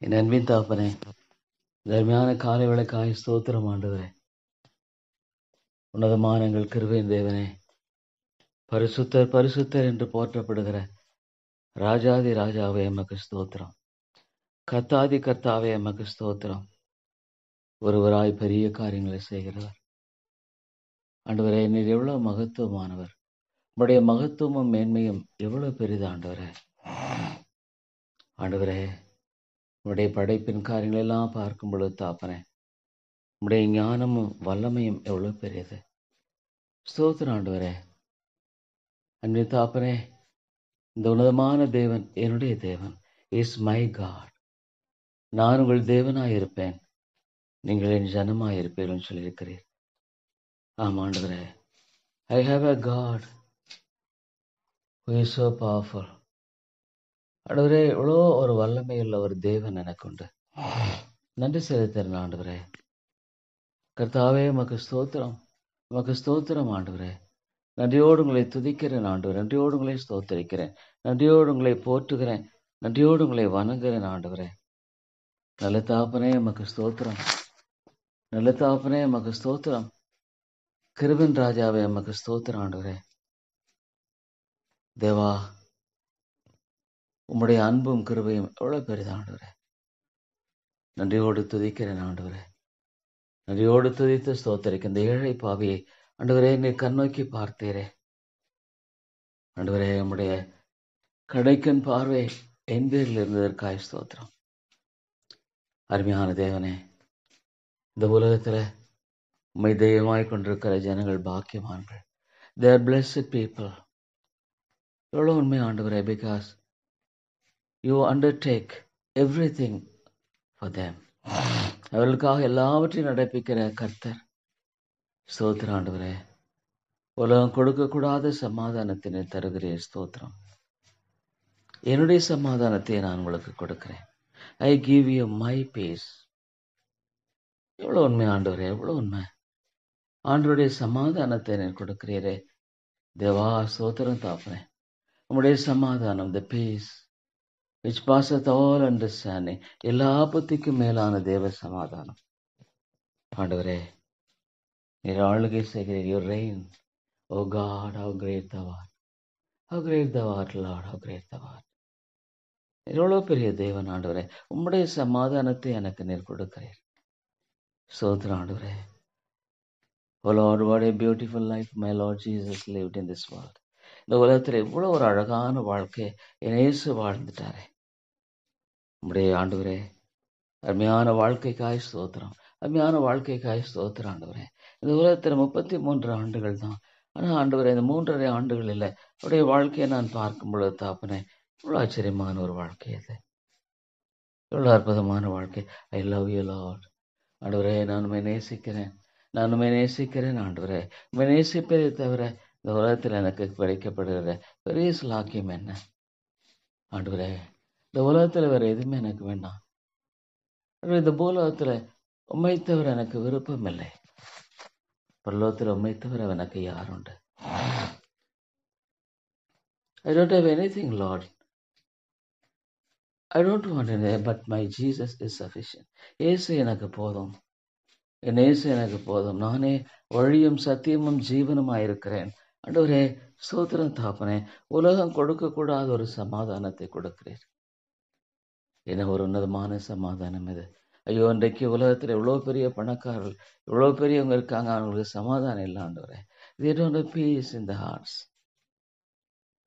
என் அன்பின் தாப்பனே, தர்மையான காலை விளக்காய் ஸ்தோத்திரம் ஆண்டவரே. உன்னதமான எங்கள் கிருபையின் தேவனே, பரிசுத்தர் பரிசுத்தர் என்று போற்றப்படுகிற ராஜாதி ராஜாவே எமக்கு ஸ்தோத்திரம். கர்த்தாதி கர்த்தாவே எமக்கு ஸ்தோத்திரம். ஒருவராய் பெரிய காரியங்களை செய்கிறவர் ஆண்டவரே. நீர் எவ்வளவு மகத்துவமானவர். உம்முடைய மகத்துவமும் மேன்மையும் எவ்வளவு பெரிது ஆண்டவரே. ஆண்டவரே, உம்முடைய படைப்பின் காரியங்கள் எல்லாம் பார்க்கும் பொழுது தாப்பனே, உம்முடைய ஞானமும் வல்லமையும் எவ்வளவு பெரியது. ஸ்தோத்திரம் ஆண்டவரே. அன்பின் தாப்பனே, இந்த உன்னதமான தேவன் என்னுடைய தேவன். Is my God. நான் உங்கள் தேவனாயிருப்பேன், நீங்கள் என் ஜனமாயிருப்பீர்கள் சொல்லியிருக்கிறீர். ஆம் ஆண்டவரே, I have a God who is so powerful. ஆண்டவரே, இவ்வளோ ஒரு வல்லமையுள்ள ஒரு தேவன் எனக்கு உண்டு. நன்றி செலுத்துறேன் ஆண்டவரே. கர்த்தாவே, உமக்கு ஸ்தோத்திரம், உமக்கு ஸ்தோத்திரம் ஆண்டவரே. நன்றியோடு உங்களை துதிக்கிறேன் ஆண்டவரே. நன்றியோடு உங்களை ஸ்தோத்தரிக்கிறேன். நன்றியோடு உங்களை போற்றுகிறேன். நன்றியோடு உங்களை வணங்குகிறேன் ஆண்டவரே. நல்ல தாப்பனே, உமக்கு ஸ்தோத்திரம். நல்ல தாப்பனே, உமக்கு ஸ்தோத்திரம். கிருபின் ராஜாவே, உமக்கு ஸ்தோத்திரம் ஆண்டவரே. தேவா, உம்முடைய அன்பும் கிருபையும் எவ்வளவு பெரிது ஆண்டவரே. நன்றியோடு துதிக்கிறேன் ஆண்டவரே. நன்றியோடு துதித்து ஸ்தோத்தரிக்க இந்த ஏழை பாவியை ஆண்டவரே நீர் கண்ணோக்கி பார்த்தீரே ஆண்டவரே. உம்முடைய கடைக்கன் பார்வை என் பேரில் இருந்ததற்காய் ஸ்தோத்திரம். அருமையான தேவனே, இந்த உலகத்துல உம்மை தெய்வமாய் கொண்டிருக்கிற ஜனங்கள் பாக்கியவான்கள். They are blessed people. எவ்வளவு உண்மை ஆண்டவரே. Because you undertake everything for them. அவர்களுக்காக எல்லாவற்றையும் நடப்பிக்கிற கர்த்தர். ஸ்தோத்திரம் ஆண்டவரே. உலகம் கொடுக்கக்கூடாத சமாதானத்தினை தருகிறேன். ஸ்தோத்திரம். என்னுடைய சமாதானத்தை நான் உங்களுக்கு கொடுக்கிறேன். I give you my peace. எவ்வளவு உண்மை ஆண்டவரே, எவ்வளவு உண்மை. ஆண்டவருடைய சமாதானத்தை நான் கொடுக்கிறீரே தேவா. ஸ்தோத்திரம் தாப்பனே. உம்முடைய சமாதானம், the peace which passeth all understanding, எல்லா புத்திக்கும் மேலான தேவ சமாதானம். ஆண்டவரே, நீர் ஆளுகை செய்கிறீர். You reign. O God, how great thou art. How great thou art, Lord. How great thou art. எவ்வளவு பெரிய தேவன் ஆண்டவரே. உம்முடைய சமாதானத்தை எனக்கு நீர் கொடுக்கிறீர். ஸ்தோத்திரம் ஆண்டவரே. Oh Lord, what a beautiful life my Lord Jesus lived in this world. இந்த உலகத்தில் எவ்வளவு ஒரு அழகான வாழ்க்கை என் இயேசு வாழ்ந்துட்டாரே. உம்முடைய ஆண்டவரே, அருமையான வாழ்க்கைக்காய் ஸ்தோத்திரம். அருமையான வாழ்க்கைக்காய் ஸ்தோத்திரம் ஆண்டவரே. இந்த உலகத்தில் 33 ஆண்டுகள் தான். ஆனால் ஆண்டவரே, இந்த 3.5 ஆண்டுகள் இல்லை, அவருடைய வாழ்க்கையை நான் பார்க்கும் பொழுது தாப்பனே, இவ்வளோ ஆச்சரியமான ஒரு வாழ்க்கை அது. இவ்வளோ அற்புதமான வாழ்க்கை. I love you Lord. ஆண்டவரே, நான் உண்மை நேசிக்கிறேன். நான் உண்மை நேசிக்கிறேன் ஆண்டவரே. உண்மை நேசிப்பதை தவிர இந்த உலகத்தில் எனக்கு கிடைக்கப்படுகிற பெரிய ஸ்லாக்கியம் என்ன ஆண்டவரே. இந்த உலகத்தில் வேற எதுவுமே எனக்கு வேண்டாம். இந்த பூலோகத்தில் உம்மை தவிர எனக்கு விருப்பம் இல்லை. பரலோகத்தில் உம்மை தவிர எனக்கு யாருண்டு? I don't have anything, Lord. I don't want anything, but my Jesus is sufficient. இயேசு எனக்கு போதும். என் இயேசு எனக்கு போதும். நானே வழியும் சத்தியமும் ஜீவனுமாயிருக்கிறேன். ஆண்டவரே, ஸ்தோத்திரம் தாப்பனே. உலகம் கொடுக்கக்கூடாத ஒரு சமாதானத்தை கொடுக்கிறீர். என்ன ஒரு உன்னதமான சமாதானம் இது. ஐயோ, இன்றைக்கு உலகத்தில் எவ்வளோ பெரிய பணக்காரர்கள், எவ்வளோ பெரியவங்க இருக்காங்க, அவங்களுக்கு சமாதானம் இல்லை ஆண்டவரே. They don't have peace in the hearts.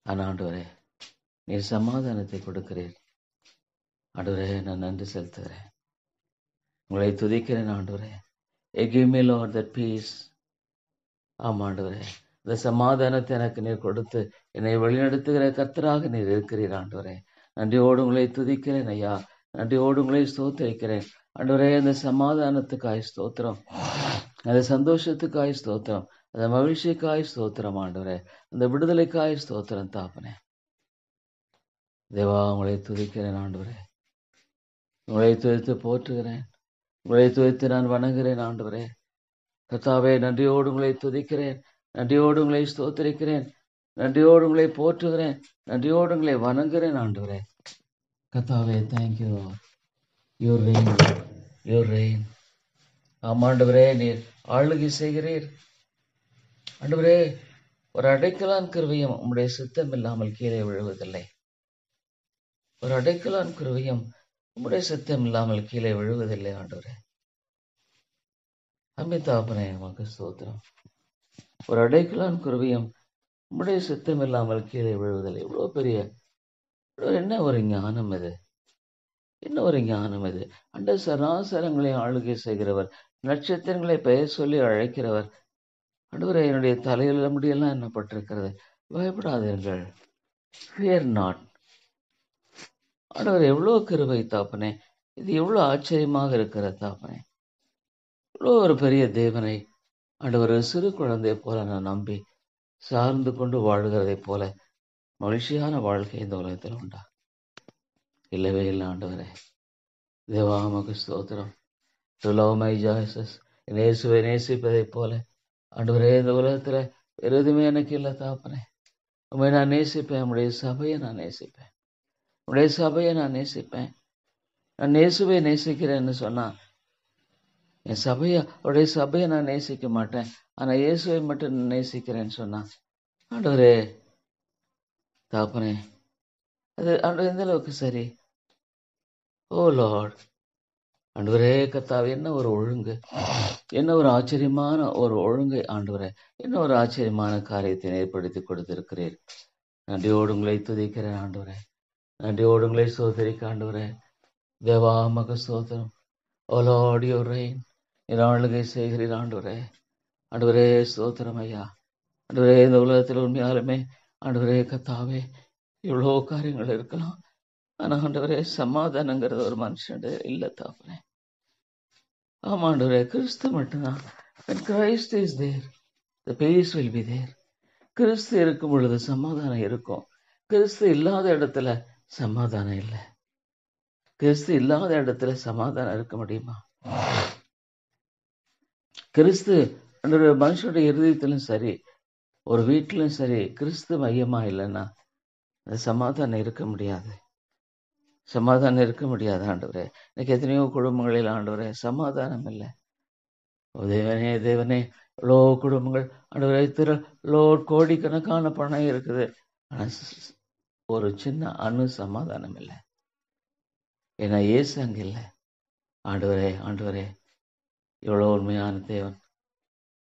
ஆனால் ஆண்டவரே, நீர் சமாதானத்தை கொடுக்கிறீர். ஆண்டவரே, நான் நன்றி செலுத்துகிறேன். உங்களை துதிக்கிறேன் ஆண்டவரே. Give me Lord that peace. ஆமாம் ஆண்டவரே, இந்த சமாதானத்தை எனக்கு நீர் கொடுத்து என்னை வழிநடத்துகிற கர்த்தராக நீர் இருக்கிறீர் ஆண்டவரே. நன்றியோடு உங்களை துதிக்கிறேன் ஐயா. நன்றியோடு உங்களை ஸ்தோத்திரிக்கிறேன் ஆண்டவரே. அந்த சமாதானத்துக்காய் ஸ்தோத்திரம், அந்த சந்தோஷத்துக்காய் ஸ்தோத்திரம், அந்த மகிழ்ச்சிக்காய் ஸ்தோத்திரம் ஆண்டவரே. அந்த விடுதலைக்காய் ஸ்தோத்திரம் தாப்பனே. தேவா, உங்களை துதிக்கிறேன் ஆண்டவரே. உங்களை துதித்து போற்றுகிறேன். உங்களை துதித்து நான் வணங்குகிறேன் ஆண்டவரே. கர்த்தாவே, நன்றியோடு உங்களை துதிக்கிறேன். நன்றியோடு உங்களை ஸ்தோத்திரிக்கிறேன். நன்றியோடு உங்களை போற்றுகிறேன். நன்றியோடு உங்களை வணங்குகிறேன் ஆண்டவரே. கர்த்தாவே, thank you. Your reign, your reign. ஆமாண்டவரே, நீர் ஆளுகை செய்கிறீர். ஆண்டவரே, ஒரு அடைக்கலான் கிருபையும் உம்முடைய சித்தம் இல்லாமல் கீழே விழுவதில்லை. ஒரு அடைக்கலான் கிருபையும் உம்முடைய சித்தம் இல்லாமல் கீழே விழுவதில்லை. ஆண்டவரே, அமிதாபனே உமக்கு ஸ்தோத்திரம். ஒரு அடைக்கலான் கிருபையும் உம்முடைய சித்தம் இல்லாமல் கீழே விழுவதில்லை. இவ்வளவு பெரிய, என்ன ஒரு ஞானம் இது! என்ன ஒரு ஞானம் இது! அண்ட சராசரங்களை ஆளுகை செய்கிறவர், நட்சத்திரங்களை பெயர் சொல்லி அழைக்கிறவர். ஆண்டவரே, என்னுடைய தலையில முடியெல்லாம் என்னப்பட்டிருக்கிறது, பயப்படாதீர்கள், fear not. ஆண்டவர், எவ்வளவு கிருபை தாப்பனே! இது எவ்வளவு ஆச்சரியமாக இருக்கிற தாப்பனே! இவ்வளோ ஒரு பெரிய தேவனை ஆண்டவர் சிறு குழந்தை போல நான் நம்பி சார்ந்து கொண்டு வாழ்கிறதை போல மகிழ்ச்சியான வாழ்க்கை இந்த உலகத்தில் உண்டா? இல்லவே இல்லை. ஆண்டவரே, தேவா உமக்கு ஸ்தோத்திரம். To love my Jesus, இயேசுவை நேசிப்பதை போல ஆண்டவரே, இந்த உலகத்துல வேறு எதுவுமே எனக்கு இல்லை தாப்பனே. உண்மை நான் நேசிப்பேன். உடைய சபையை நான் நேசிப்பேன். உடைய சபையை நான் நேசிப்பேன். நான் இயேசுவை நேசிக்கிறேன்னு சொன்னா, என் சபையை, அவருடைய சபையை நான் நேசிக்க மாட்டேன், ஆனா இயேசுவை மட்டும் நேசிக்கிறேன்னு சொன்னா, ஆண்டவரே தாப்பனே, அது ஆண்டவர் எந்த அளவுக்கு சரி? ஓ லார்ட், ஆண்டவரே கர்த்தாவே, என்ன ஒரு ஒழுங்கு, என்ன ஒரு ஆச்சரியமான ஒரு ஒழுங்கை ஆண்டவரே, என்ன ஒரு ஆச்சரியமான காரியத்தை ஏற்படுத்தி கொடுத்திருக்கிறீர். நன்றியோடு உங்களை துதிக்கிறேன் ஆண்டவரே. நன்றியோடு உங்களை சோதரிக்க ஆண்டவரே. தேவா உமக்கு ஸ்தோத்திரம். ஓ லார்ட், யுவர் ரெயின், என் ஆளுகை செய்கிறீர் ஆண்டவரே. ஆண்டவரே ஸ்தோத்திரம் ஐயா. ஆண்டவரே, இந்த உலகத்தில் உண்மையாலுமே ஆண்டவரே கர்த்தாவே, இவ்வளோ காரியங்கள் இருக்கலாம், ஆனா ஆண்டவரே சமாதானங்கிறது ஒரு மனுஷன் இல்லை தாப்பனே. ஆமா ஆண்டவரே, கிறிஸ்து மட்டும்தான். When Christ is there, the peace will be there. கிறிஸ்து இருக்கும் பொழுது சமாதானம் இருக்கும். கிறிஸ்து இல்லாத இடத்துல சமாதானம் இல்லை. கிறிஸ்து இல்லாத இடத்துல சமாதானம் இருக்க முடியுமா? கிறிஸ்து மனுஷனுடைய இருதயத்திலும் சரி, ஒரு வீட்டிலும் சரி, கிறிஸ்து மையமா இல்லைன்னா அந்த சமாதானம் இருக்க முடியாது. சமாதானம் இருக்க முடியாது ஆண்டவரே. எனக்கு எத்தனையோ குடும்பங்களில் ஆண்டவரே சமாதானம் இல்லை. தேவனே தேவனே, எவ்வளோ குடும்பங்கள் ஆண்டவரே, கோடிக்கணக்கான பணம் இருக்குது, ஆனா ஒரு சின்ன அணு சமாதானம் இல்லை. ஏன்னா இயேசு அங்க இல்லை. ஆண்டவரே, ஆண்டவரே, எவ்வளோ உண்மையான தேவன்,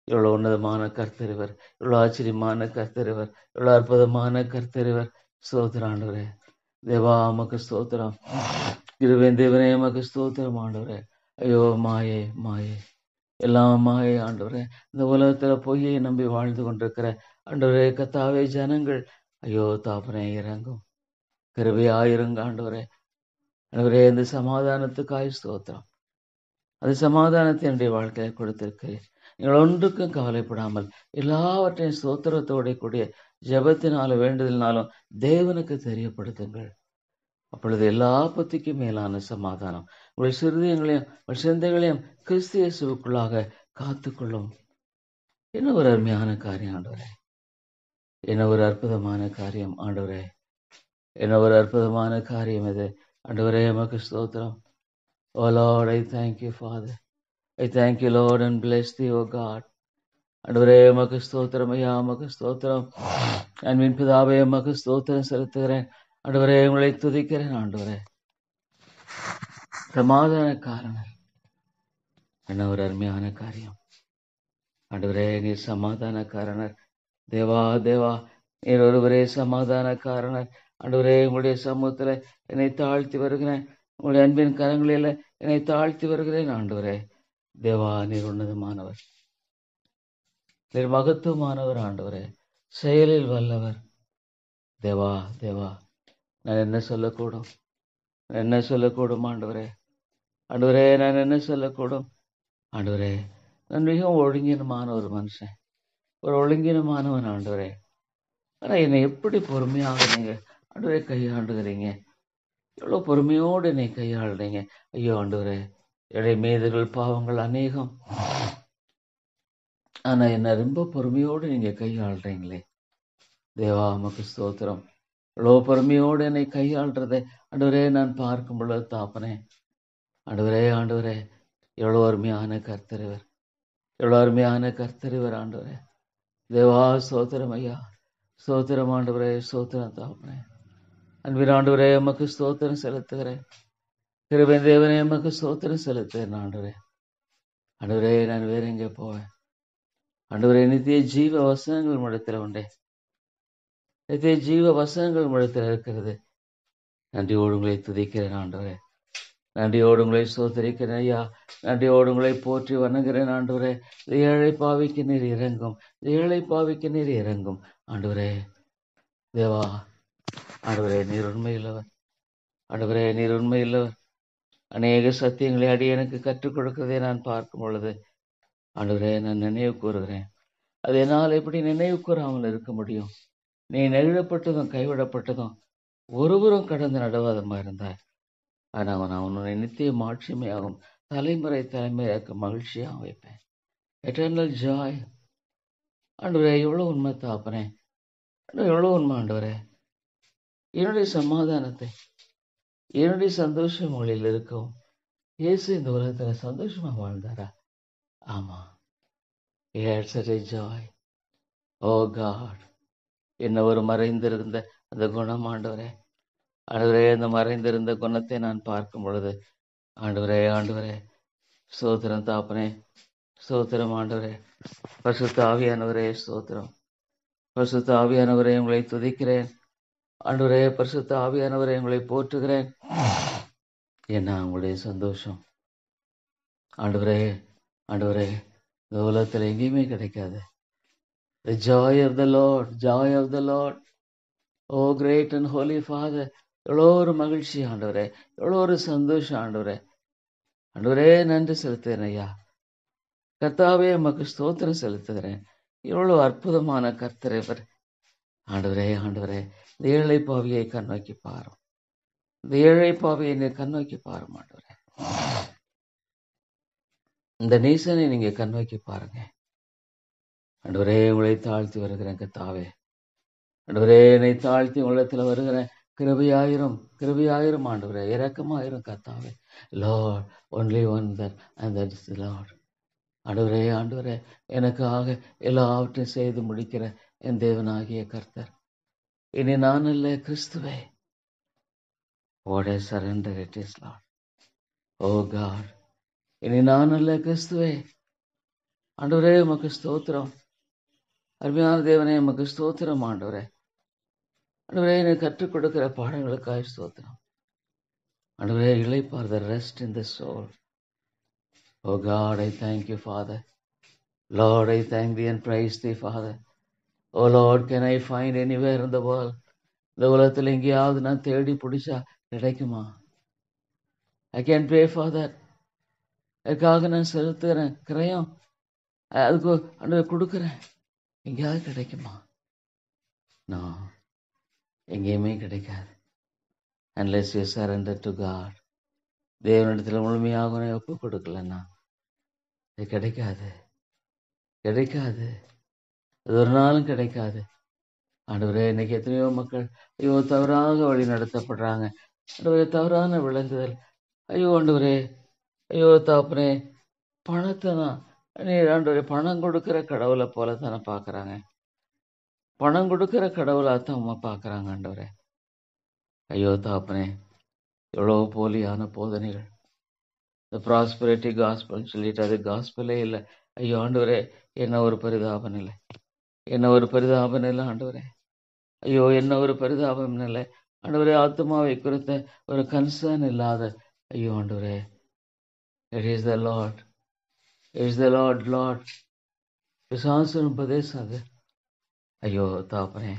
எவ்வளோ உன்னதமான கர்த்தரிவர், எவ்வளோ ஆச்சரியமான கர்த்தரிவர், எவ்வளோ அற்புதமான கர்த்தரிவர். ஸ்தோத்திரம் ஆண்டவரே. தேவா உமக்கு ஸ்தோத்திரம். கிருபையின் தேவனே உமக்கு ஸ்தோத்திரம் ஆண்டவரே. ஐயோ மாயே, மாயே, எல்லாம் மாயே ஆண்டவரே. இந்த உலகத்துல பொய்யை நம்பி வாழ்ந்து கொண்டிருக்கிற ஆண்டவரே கர்த்தாவே ஜனங்கள், ஐயோ தாப்பனே இறங்கும், கிருபையாயிருங்க ஆண்டவரே. ஆண்டவரே, இந்த சமாதானத்துக்காய் ஸ்தோத்திரம். அது சமாதானத்தை என்னுடைய வாழ்க்கையை கொடுத்திருக்கிறேன். நீங்கள் ஒன்றுக்கும் கவலைப்படாமல் எல்லாவற்றையும் ஸ்தோத்திரத்தோட கூடிய ஜெபத்தினாலும் வேண்டுதலினாலும் தேவனுக்கு தெரியப்படுத்துங்கள். அப்பொழுது எல்லா புத்திக்கும் மேலான சமாதானம் உங்கள் சிறுதயங்களையும் உங்கள் சிந்தைகளையும் கிறிஸ்து இயேசுவுக்குள்ளாக காத்துக்கொள்ளும். என்ன ஒரு அருமையான காரியம் ஆண்டவரே! என்ன ஒரு அற்புதமான காரியம் ஆண்டவரே! என்ன ஒரு அற்புதமான காரியம் இது ஆண்டவரே! உமக்கு ஸ்தோத்திரம். Oh Lord, I thank you, Father. I thank you, Lord, and bless thee, O God. ஆண்டவரே உமக்கு ஸ்தோத்திரம் ஐயா, உமக்கு ஸ்தோத்திரம். அன்பின் பிதாவே உமக்கு ஸ்தோத்திரம் செலுத்துகிறேன் ஆண்டவரே. உங்களை துதிக்கிறேன் ஆண்டவரே. சமாதானக்காரனர், என்ன ஒரு அருமையான காரியம் ஆண்டவரே. நீர் சமாதானக்காரனர். தேவா தேவா, நீர் ஒருவரே சமாதானக்காரனர் ஆண்டவரே. உங்களுடைய சமூகத்துல என்னை தாழ்த்தி வருகிறேன். உங்களுடைய அன்பின் கரங்களில் என்னை தாழ்த்தி வருகிறேன் ஆண்டவரே. தேவா, நீர் உன்னதமானவர், நீர் மகத்துவமானவர் ஆண்டவரே, செயலில் வல்லவர். தேவா தேவா, நான் என்ன சொல்லக்கூடும், என்ன சொல்லக்கூடும் ஆண்டவரே. ஆண்டவரே, நான் என்ன சொல்லக்கூடும் ஆண்டவரே. நான் மிகவும் ஒழுங்கினமான ஒரு மனுஷன், ஒரு ஒழுங்கினமானவன் ஆண்டவரே. ஆனா என்னை எப்படி பொறுமையாக நீங்க ஆண்டவரே கையாண்டுகிறீங்க, எவ்வளவு பொறுமையோடு என்னை கையாளுறீங்க. ஐயோ ஆண்டவரே, எடை மீதுகள் பாவங்கள் அநேகம், ஆனா என்ன ரொம்ப பொறுமையோடு நீங்க கையாளுறீங்களே. தேவா உமக்கு ஸ்தோத்திரம். இவ்வளோ பொறுமையோடு என்னை கையாளுறதை ஆண்டவரே நான் பார்க்கும் பொழுது தாப்பனே, ஆண்டவரே ஆண்டவரே, எவ்வளோ அருமையான கர்த்தரிவர், எவ்வளோ அருமையான கர்த்தரிவர் ஆண்டவரே. தேவா ஸ்தோத்திரம் ஐயா, ஸ்தோத்திரம் ஆண்டவரே, ஸ்தோத்திரம் தாப்பனே. அன்பின் ஆண்டவரே எமக்கு ஸ்தோத்திரம் செலுத்துகிறேன். கிருபை தேவனே எமக்கு ஸ்தோத்திரம் செலுத்துகிறேன் ஆண்டவரே. ஆண்டவரே நான் வேற எங்கே போவேன்? ஆண்டவரே நித்திய ஜீவ வசனங்கள் உம்மிடத்தில் உண்டே. நித்திய ஜீவ வசனங்கள் உம்மிடத்தில் இருக்கிறது. நன்றியோடு உங்களை துதிக்கிறேன் ஆண்டவரே. நன்றியோடு உங்களை ஸ்தோத்திரிக்கிறேன் ஐயா. நன்றியோடு உங்களை போற்றி வணங்குகிறேன் ஆண்டவரே. இந்த ஏழை பாவிக்கு நீர் இறங்கும், இந்த ஏழை பாவிக்கு நீர் இறங்கும் ஆண்டவரே. தேவா ஆண்டவரே நீர் உண்மையுள்ளவர், ஆண்டவரே நீர் உண்மையுள்ளவர். அநேக சத்தியங்களை எனக்கு கற்றுக் கொடுக்கிறதை நான் பார்க்கும் பொழுது ஆண்டவரே நான் நினைவு கூறுகிறேன். அது என்னால் எப்படி நினைவு கூறாமல் இருக்க முடியும்? நீ நெகிழப்பட்டதும் கைவிடப்பட்டதும் ஒருவரும் கடந்து நடவாதமா இருந்தாய். ஆனால் நான் உன்னை நித்திய மாட்சிமையாகும் தலைமுறை தலைமுறையாக்க மகிழ்ச்சியாக வைப்பேன். எட்டர்னல் ஜாய் ஆண்டவரே, எவ்வளோ உண்மை தாப்பனே, எவ்வளோ உண்மை ஆண்டவரே. என்னுடைய சமாதானத்தை, என்னுடைய சந்தோஷம் உங்களில் இருக்கவும் இயேசு இந்த உலகத்தில் சந்தோஷமா வாழ்ந்தாரா? ஆமா. He had such a joy. Oh God, என்ன ஒரு மறைந்திருந்த அந்த குணம் ஆண்டவரே. ஆண்டவரே, அந்த மறைந்திருந்த குணத்தை நான் பார்க்கும் பொழுது ஆண்டவரே ஆண்டவரே ஸ்தோத்திரம் தாப்பனே, ஸ்தோத்திரம் ஆண்டவரே. பரிசுத்த ஆவியானவரே ஸ்தோத்திரம். பரிசுத்த ஆவியானவரே உங்களை துதிக்கிறேன் ஆண்டவரே. பரிசுத்த ஆவியானவரே உங்களை போற்றுகிறேன். என்ன உங்களுடைய சந்தோஷம் ஆண்டவரே, ஆண்டவரே இந்த உலகத்தில் எங்கேயுமே கிடைக்காது. The joy of the Lord, joy of the Lord. Oh great and holy Father, எவ்வளோ ஒரு மகிழ்ச்சி ஆண்டவரே, எவ்வளோ ஒரு சந்தோஷம் ஆண்டவரே. ஆண்டவரே நன்றி செலுத்துகிறேன் ஐயா. கர்த்தாவே உமக்கு ஸ்தோத்திரம் செலுத்துகிறேன். எவ்வளோ அற்புதமான கர்த்தரவர் ஆண்டவரே. ஆண்டவரே இந்த ஏழை பாவியை கண்ணோக்கி பாரும், இந்த ஏழை பாவியை நீ கண்ணோக்கி பாரும் ஆண்டவரே. இந்த நேசனை நீங்க கண்ணோக்கி பாருங்க ஆண்டவரே. உங்களை தாழ்த்தி வருகிறேன் கர்த்தாவே. ஆண்டவரே என்னை தாழ்த்தி உள்ளத்தில் வருகிறேன். கிருபையாயிரம் கிருபையாயிரம் ஆண்டவரே, இரக்கமாயிரம் கர்த்தாவே. Lord only one that and that is the Lord. ஆண்டவரே ஆண்டவரே எனக்காக எல்லாவற்றையும் செய்து முடிக்கிற என் தேவனாகிய கர்த்தர். இனி நான் அல்ல கிறிஸ்துவே. What a surrender it is, Lord. Oh God, இனி நான் அல்ல கிறிஸ்துவே. ஆண்டவரே உமக்கு ஸ்தோத்திரம். அருமையான தேவனே உமக்கு ஸ்தோத்திரம் ஆண்டவரே. ஆண்டவரே எனக்கு கற்றுக் கொடுக்கிற பாடங்களுக்காக ஸ்தோத்திரம் ஆண்டவரே. இளைப்பார் the rest in the soul. Oh God, I thank you, Father. Lord, I thank thee and praise thee, Father. Oh Lord, can I find anywhere in the world? இந்த உலகத்தில் எங்கேயாவது நான் தேடி பிடிச்சா கிடைக்குமா? I can pay for that. அதுக்காக நான் செலுத்துகிறேன் கிரயம், அதுக்கு ஆண்டவரே கொடுக்குறேன். எங்கேயாவது கிடைக்குமா? நான் எங்கேயுமே கிடைக்காது. Unless you surrender to God. தேவனிடத்தில் முழுமையாக ஒப்பு கொடுக்கலன்னா அது கிடைக்காது, கிடைக்காது. அது ஒரு நாளும் கிடைக்காது. ஆண்டவரே இன்னைக்கு எத்தனையோ மக்கள் ஐயோ தவறாக வழி நடத்தப்படுறாங்க ஆண்டவரே. தவறான விளங்குதல் ஐயோ ஆண்டவரே, ஐயோ தாப்பனே. பணத்தை தான் ஆண்டவரே பணம் கொடுக்கிற கடவுளை போல தானே பார்க்குறாங்க. பணம் கொடுக்கிற கடவுளாக தான் பார்க்குறாங்க ஆண்டவரே. ஐயோ தாப்பனே, எவ்வளோ போலியான போதனைகள். இந்த ப்ராஸ்பரிட்டி காஸ்பல்னு சொல்லிட்டு அது காஸ்பலே இல்லை. ஐயோ ஆண்டவரே என்ன ஒரு பரிதாப நிலை, என்ன ஒரு பரிதாப நிலை ஆண்டவரே. ஐயோ என்ன ஒரு பரிதாபம் நிலை ஆண்டவரே. ஆத்மாவை குறித்த ஒரு கன்சர்ன் இல்லாத ஐயோ ஆண்டவரே. It is the Lord, it is the Lord Lord. பிசாசு உபதேசம் அது. ஐயோ தாப்பனே,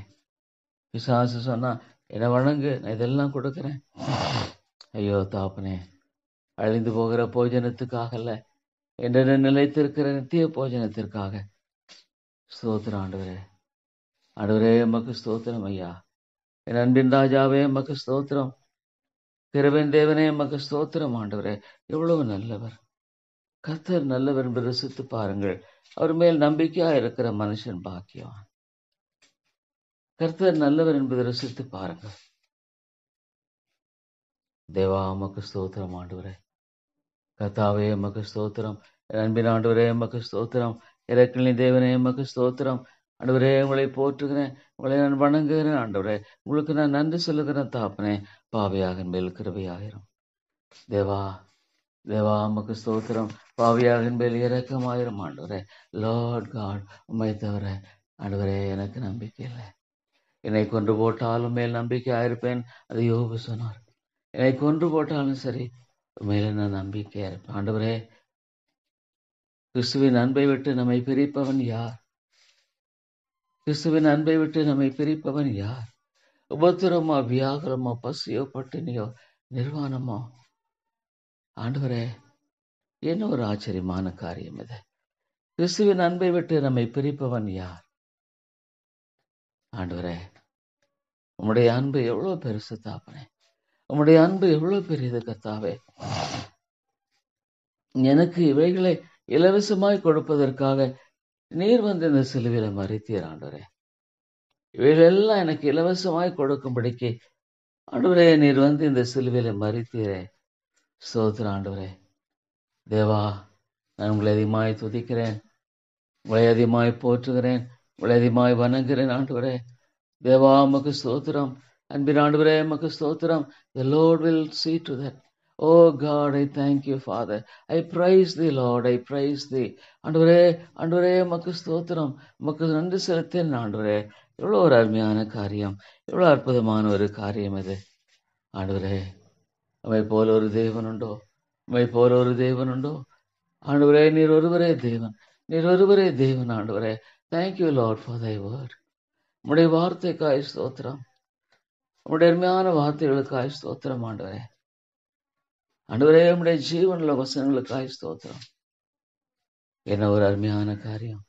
பிசாசு சொன்னா என்ன வணங்கு, நான் இதெல்லாம் கொடுக்குறேன். ஐயோ தாப்பனே, அழிந்து போகிற போஜனத்துக்காகல்ல, என்ற நிலைத்திருக்கிற நித்திய போஜனத்திற்காக ஸ்தோத்திரம் ஆண்டவரே. ஆண்டவரே எமக்கு ஸ்தோத்திரம் ஐயா. என் அன்பின் ராஜாவே எமக்கு ஸ்தோத்திரம். கிருபையின் தேவனே எமக்கு ஸ்தோத்திரம் ஆண்டவரே. எவ்வளவு நல்லவர் கர்த்தர், நல்லவர் என்று ருசித்து பாருங்கள். அவர் மேல் நம்பிக்கையா இருக்கிற மனுஷன் பாக்கியவான். கர்த்தர் நல்லவர் என்பதை ருசித்து பாருங்கள். தேவா உமக்கு ஸ்தோத்திரம் ஆண்டவரே. கர்த்தாவே எமக்கு ஸ்தோத்திரம். என் அன்பின் ஆண்டவரே எமக்கு ஸ்தோத்திரம். இரக்கங்களின் தேவனே எமக்கு ஸ்தோத்திரம். ஆண்டவரே உங்களை போற்றுகிறேன், உங்களை நான் வணங்குகிறேன். ஆண்டவரே உங்களுக்கு நான் நன்றி சொல்லுகிறேன். தாப்பனே பாவியாக மேல் கிருபையாயிரும். தேவா தேவா உமக்கு ஸ்தோத்திரம். பாவியாக மேல் இரக்கமாயிரும். ஆண்டவரே லார்ட் காட், உம்மை தவிர ஆண்டவரே எனக்கு நம்பிக்கை இல்லை. என்னை கொன்று போட்டாலும் மேல் நம்பிக்கையாயிருப்பேன், அது யோபு சொன்னார். என்னை கொன்று போட்டாலும் சரி, மேல நான் நம்பிக்கையா இருப்பேன். ஆண்டவரே, கிறிஸ்துவின் அன்பை விட்டு நம்மை பிரிப்பவன் யார்? கிறிஸ்துவின் அன்பை விட்டு நம்மை பிரிப்பவன் யார்? உபத்திரமோ, வியாகுலமோ, பசியோ, பட்டினியோ, நிர்வாணமோ? ஆண்டவரே, என்ன ஒரு ஆச்சரியமான காரியம் இது. கிறிஸ்துவின் அன்பை விட்டு நம்மை பிரிப்பவன் யார்? ஆண்டவரே, உம்முடைய அன்பு எவ்வளவு பெருசு தாப்பனே. உம்முடைய அன்பு எவ்வளவு பெரியது கர்த்தாவே. எனக்கு இவைகளை இலவசமாய் கொடுப்பதற்காக நீர் வந்து இந்த சிலுவையில மரித்தீர் ஆண்டவரே. இவைகளெல்லாம் எனக்கு இலவசமாய் கொடுக்கும்படிக்கு ஆண்டவரே நீர் வந்து இந்த சிலுவையில மரித்தீரே. ஸ்தோத்திரம் ஆண்டவரே. தேவா, நான் உங்களை அதிகமாய் துதிக்கிறேன், உங்களை அதிகமாய் போற்றுகிறேன், உங்களை அதிகமாய் வணங்குகிறேன் ஆண்டவரே. தேவா உமக்கு ஸ்தோத்திரம். அன்பின் ஆண்டவரே உமக்கு ஸ்தோத்திரம். The Lord will see to that. Oh God, I thank you, Father. I praise thee, Lord. I praise thee. ஆண்டவரே ஆண்டவரே உமக்கு ஸ்தோத்திரம். உமக்கு நன்றி செலுத்தேன் ஆண்டவரே. எவ்வளோ ஒரு அருமையான காரியம், எவ்வளோ அற்புதமான ஒரு காரியம் இது. ஆண்டவரே, உம்மை போல ஒரு தேவன் உண்டோ? உம்மை போல ஒரு தேவன் உண்டோ? ஆண்டவரே, நீர் ஒருவரே தேவன், நீர் ஒருவரே தேவன். ஆண்டவரே, thank you, Lord, for thy word. உம்முடைய வார்த்தைக்காய் ஸ்தோத்திரம். உம்முடைய அருமையான வார்த்தைகளுக்காய் ஸ்தோத்திரம் ஆண்டவரே. ஆண்டவரே, உம்முடைய ஜீவனுள்ள வசனங்களுக்காய் ஸ்தோத்திரம். என்ன ஒரு அருமையான காரியம்,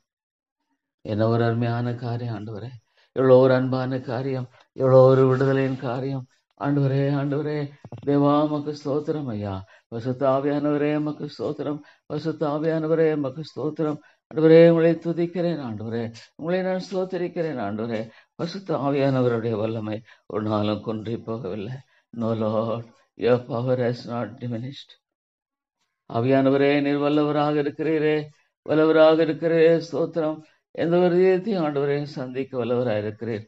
என்ன ஒரு அருமையான காரியம் ஆண்டவரே. எவ்வளோ ஒரு அன்பான காரியம், எவ்வளோ ஒரு விடுதலையின் காரியம். ஆண்டவரே ஆண்டவரே, தேவா உமக்கு ஸ்தோத்திரம் ஐயா. பரிசுத்த ஆவியானவரே உமக்கு ஸ்தோத்திரம். பரிசுத்த ஆவியானவரே உமக்கு ஸ்தோத்திரம். ஆண்டவரே, உங்களை துதிக்கிறேன் ஆண்டவரே, உங்களை நான் ஸ்தோத்திரிக்கிறேன் ஆண்டவரே. பரிசுத்த ஆவியானவருடைய வல்லமை ஒரு நாளும் குன்றி போகவில்லை. No Lord, your power has not diminished. ஆவியானவரே, நீர் வல்லவராக இருக்கிறீரே, வல்லவராக இருக்கிறீரே. ஸ்தோத்திரம். எந்த ஒரு இதயத்தையும் ஆண்டவரே சந்திக்க வல்லவராக இருக்கிறீர்.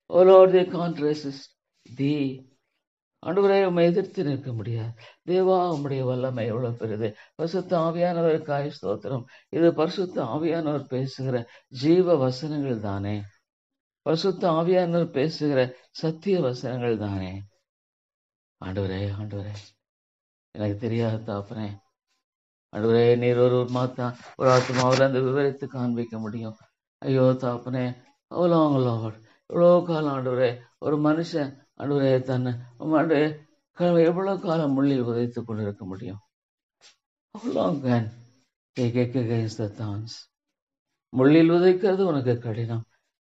Oh Lord, they can't resist thee. ஆண்டவரே, உம்மை எதிர்த்து நிற்க முடியாது. தேவா, உம்முடைய வல்லமை எவ்வளவு பெரியது. பரிசுத்த ஆவியானவருக்காய் ஸ்தோத்திரம். இது பரிசுத்த ஆவியானவர் பேசுகிற ஜீவ வசனங்கள் தானே. பரிசுத்த ஆவியானவர் பேசுகிற சத்திய வசனங்கள் தானே. ஆண்டவரே ஆண்டவரே, எனக்கு தெரியாத தாப்பனே. ஆண்டவரே, நீர் ஒரு மாத்தா ஒரு ஆத்மாவில் அந்த விவரித்து காண்பிக்க முடியும். ஐயோ தாப்பனே, அவ்வளோ எவ்வளோ காலம் ஆண்டவரே ஒரு மனுஷன் ஆண்டவரே தன்னை ஆண்டவரே எவ்வளோ காலம் முள்ளில் உதைத்து கொண்டிருக்க முடியும்? அவ்வளோ கேன் முள்ளில் உதைக்கிறது உனக்கு கடினம்.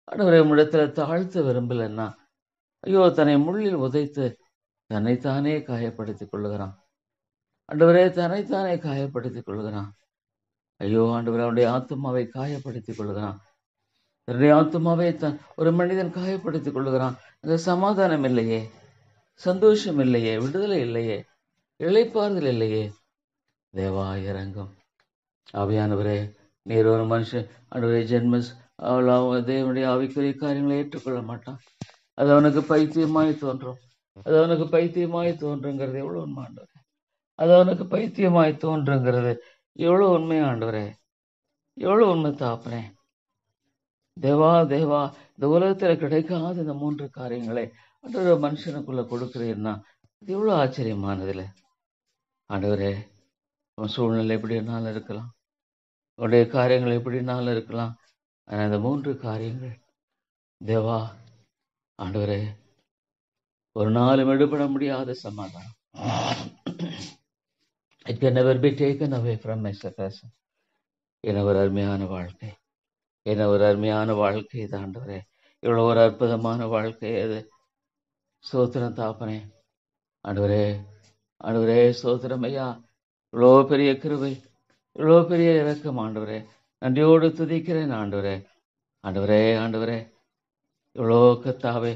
ஆண்டவரே, உம்மிடத்துல தாழ்த்த விரும்பலன்னா ஐயோ தன்னை முள்ளில் உதைத்து தன்னைத்தானே காயப்படுத்திக் கொள்ளுகிறான். ஆண்டவரே, தன்னைத்தானே காயப்படுத்திக் கொள்ளுகிறான். ஐயோ ஆண்டவரே, அவனுடைய ஆத்மாவை காயப்படுத்திக் கொள்ளுகிறான். தன்னுடைய ஆத்மாவை ஒரு மனிதன் காயப்படுத்திக் கொள்ளுகிறான். அந்த சமாதானம் இல்லையே, சந்தோஷம் இல்லையே, விடுதலை இல்லையே, இளைப்பாறுதல் இல்லையே. தேவா இறங்கும். ஆவியானவரே, நீர் ஒரு மனுஷன் ஆண்டவரே ஜென்மஸ் தேவனுடைய ஆவிக்குரிய காரியங்களை ஏற்றுக்கொள்ள மாட்டான். அது அவனுக்கு பைத்தியமாய் தோன்றும். அது அவனுக்கு பைத்தியமாய் தோன்றுங்கிறது எவ்வளவு உண்மை ஆண்டவரே. அது அவனுக்கு பைத்தியமாய் தோன்றுங்கிறது எவ்வளவு உண்மை ஆண்டவரே, எவ்வளவு உண்மை தாப்பனே. தேவா தேவா, இந்த உலகத்துல கிடைக்காத இந்த 3 காரியங்களை ஆண்டவர் மனுஷனுக்குள்ள கொடுக்கிறீர்னா இது எவ்வளவு ஆச்சரியமானதுல. ஆண்டவரே, உன் சூழ்நிலை எப்படினாலும் இருக்கலாம், உன்னுடைய காரியங்கள் எப்படினாலும் இருக்கலாம். ஆனா இந்த 3 காரியங்கள் தேவா ஆண்டவரே, ஒரு நாளும் எடுபட முடியாத சமாதானம். It can never be taken away from my person. என்ன ஒரு அருமையான வாழ்க்கை, என்ன ஒரு அருமையான வாழ்க்கை இது ஆண்டவரே. இவ்வளோ ஒரு அற்புதமான வாழ்க்கை அது. ஸ்தோத்திரம் தாப்பனே. ஆண்டவரே ஆண்டவரே, ஸ்தோத்திரம் ஐயா. இவ்வளோ பெரிய கிருபை, இவ்வளோ பெரிய இரக்கம் ஆண்டவரே. நன்றியோடு துதிக்கிறேன் ஆண்டவரே. ஆண்டவரே ஆண்டவரே, இவ்வளோ கத்தாவே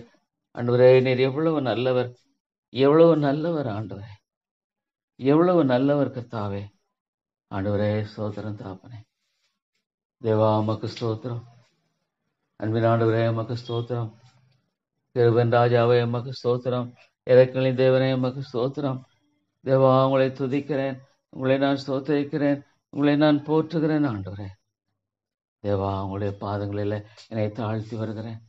ஆண்டவரே, நீர் எவ்வளவு நல்லவர், எவ்வளவு நல்லவர் ஆண்டவரே. எவ்வளவு நல்லவர் கர்த்தாவே. ஆண்டவரே ஸ்தோத்திரம் தாப்பனே. தேவா உமக்கு ஸ்தோத்திரம். அன்பின் ஆண்டவரே உமக்கு ஸ்தோத்திரம். கிருபையின் ராஜாவே உமக்கு ஸ்தோத்திரம். இரக்கங்களின் தேவனே உமக்கு ஸ்தோத்திரம். தேவா உங்களை துதிக்கிறேன், உங்களை நான் ஸ்தோத்திரிக்கிறேன், உங்களை நான் போற்றுகிறேன் ஆண்டவரே. தேவா உங்களுடைய பாதங்களில் என்னை தாழ்த்தி வருகிறேன்.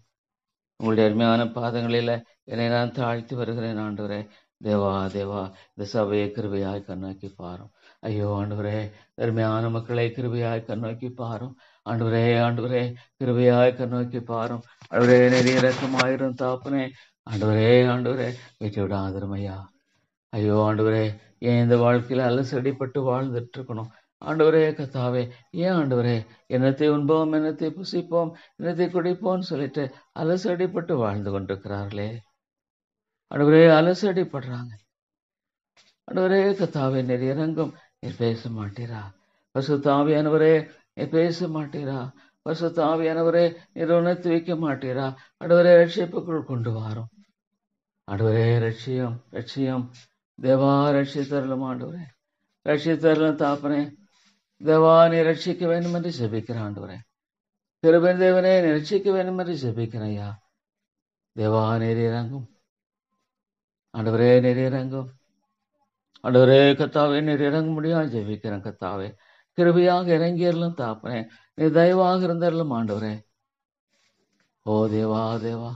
உங்களுடைய அருமையான பாதங்களில் என்னை நான் தாழ்த்தி வருகிறேன் ஆண்டவரே. தேவா தேவா இந்த சபையை கிருபையாய் கண்ணோக்கி பாரும். ஐயோ ஆண்டவரே, அருமையான மக்களை கிருபையாய் கண்ணோக்கி பாரும். ஆண்டவரே ஆண்டவரே, கிருபையாய் கண்ணோக்கி பாரும். ஆண்டவரே நிறைய இறக்கமாயிரும் தாப்பனே. ஆண்டவரே ஆண்டவரே, வீட்டை விடாதிரும் ஐயா. ஐயோ ஆண்டவரே, ஏன் இந்த வாழ்க்கையில் அலசடிப்பட்டு வாழ்ந்துட்டு இருக்கணும் ஆண்டவரே கர்த்தாவே? ஏன் ஆண்டவரே, என்னத்தை உண்போம், என்னத்தை புசிப்போம், என்னத்தை குடிப்போம்னு சொல்லிட்டு அலசடிப்பட்டு வாழ்ந்து கொண்டிருக்கிறார்களே ஆண்டவரே. அலசடிப்படுறாங்க ஆண்டவரே கர்த்தாவே. நிறைய இறங்கும், நீர் பேச மாட்டீரா? பரிசுத்த ஆவியானவரே, நீர் பேச மாட்டீரா? பரிசுத்த ஆவியானவரே, நீர் உணர்த்தி வைக்க மாட்டீரா? ஆண்டவரே, ரட்சிப்புக்குள் கொண்டு வாரும் ஆண்டவரே. ரட்சியம் ரட்சியம் தேவா, ரட்சித்தரலும் ஆண்டவரே, ரட்சித்தரலும் தாப்பனே. தேவா நீ ரட்சிக்க வேண்டும் என்று ஜெபிக்கிறேன் ஆண்டவரே. கிருபையின் தேவனே, நீ ரட்சிக்க வேண்டும் என்று ஜெபிக்கிறேன் ஐயா. தேவா நீர் இறங்கும் ஆண்டவரே, நீர் இறங்கும் ஆண்டவரே கர்த்தாவே. நீர் இறங்க முடியாது ஜெபிக்கிறேன் கர்த்தாவே. கிருபையாக இறங்கியறலும் தாப்பனே. நீ தயவாக இருந்தரலும் ஆண்டவரே. ஓ தேவா தேவா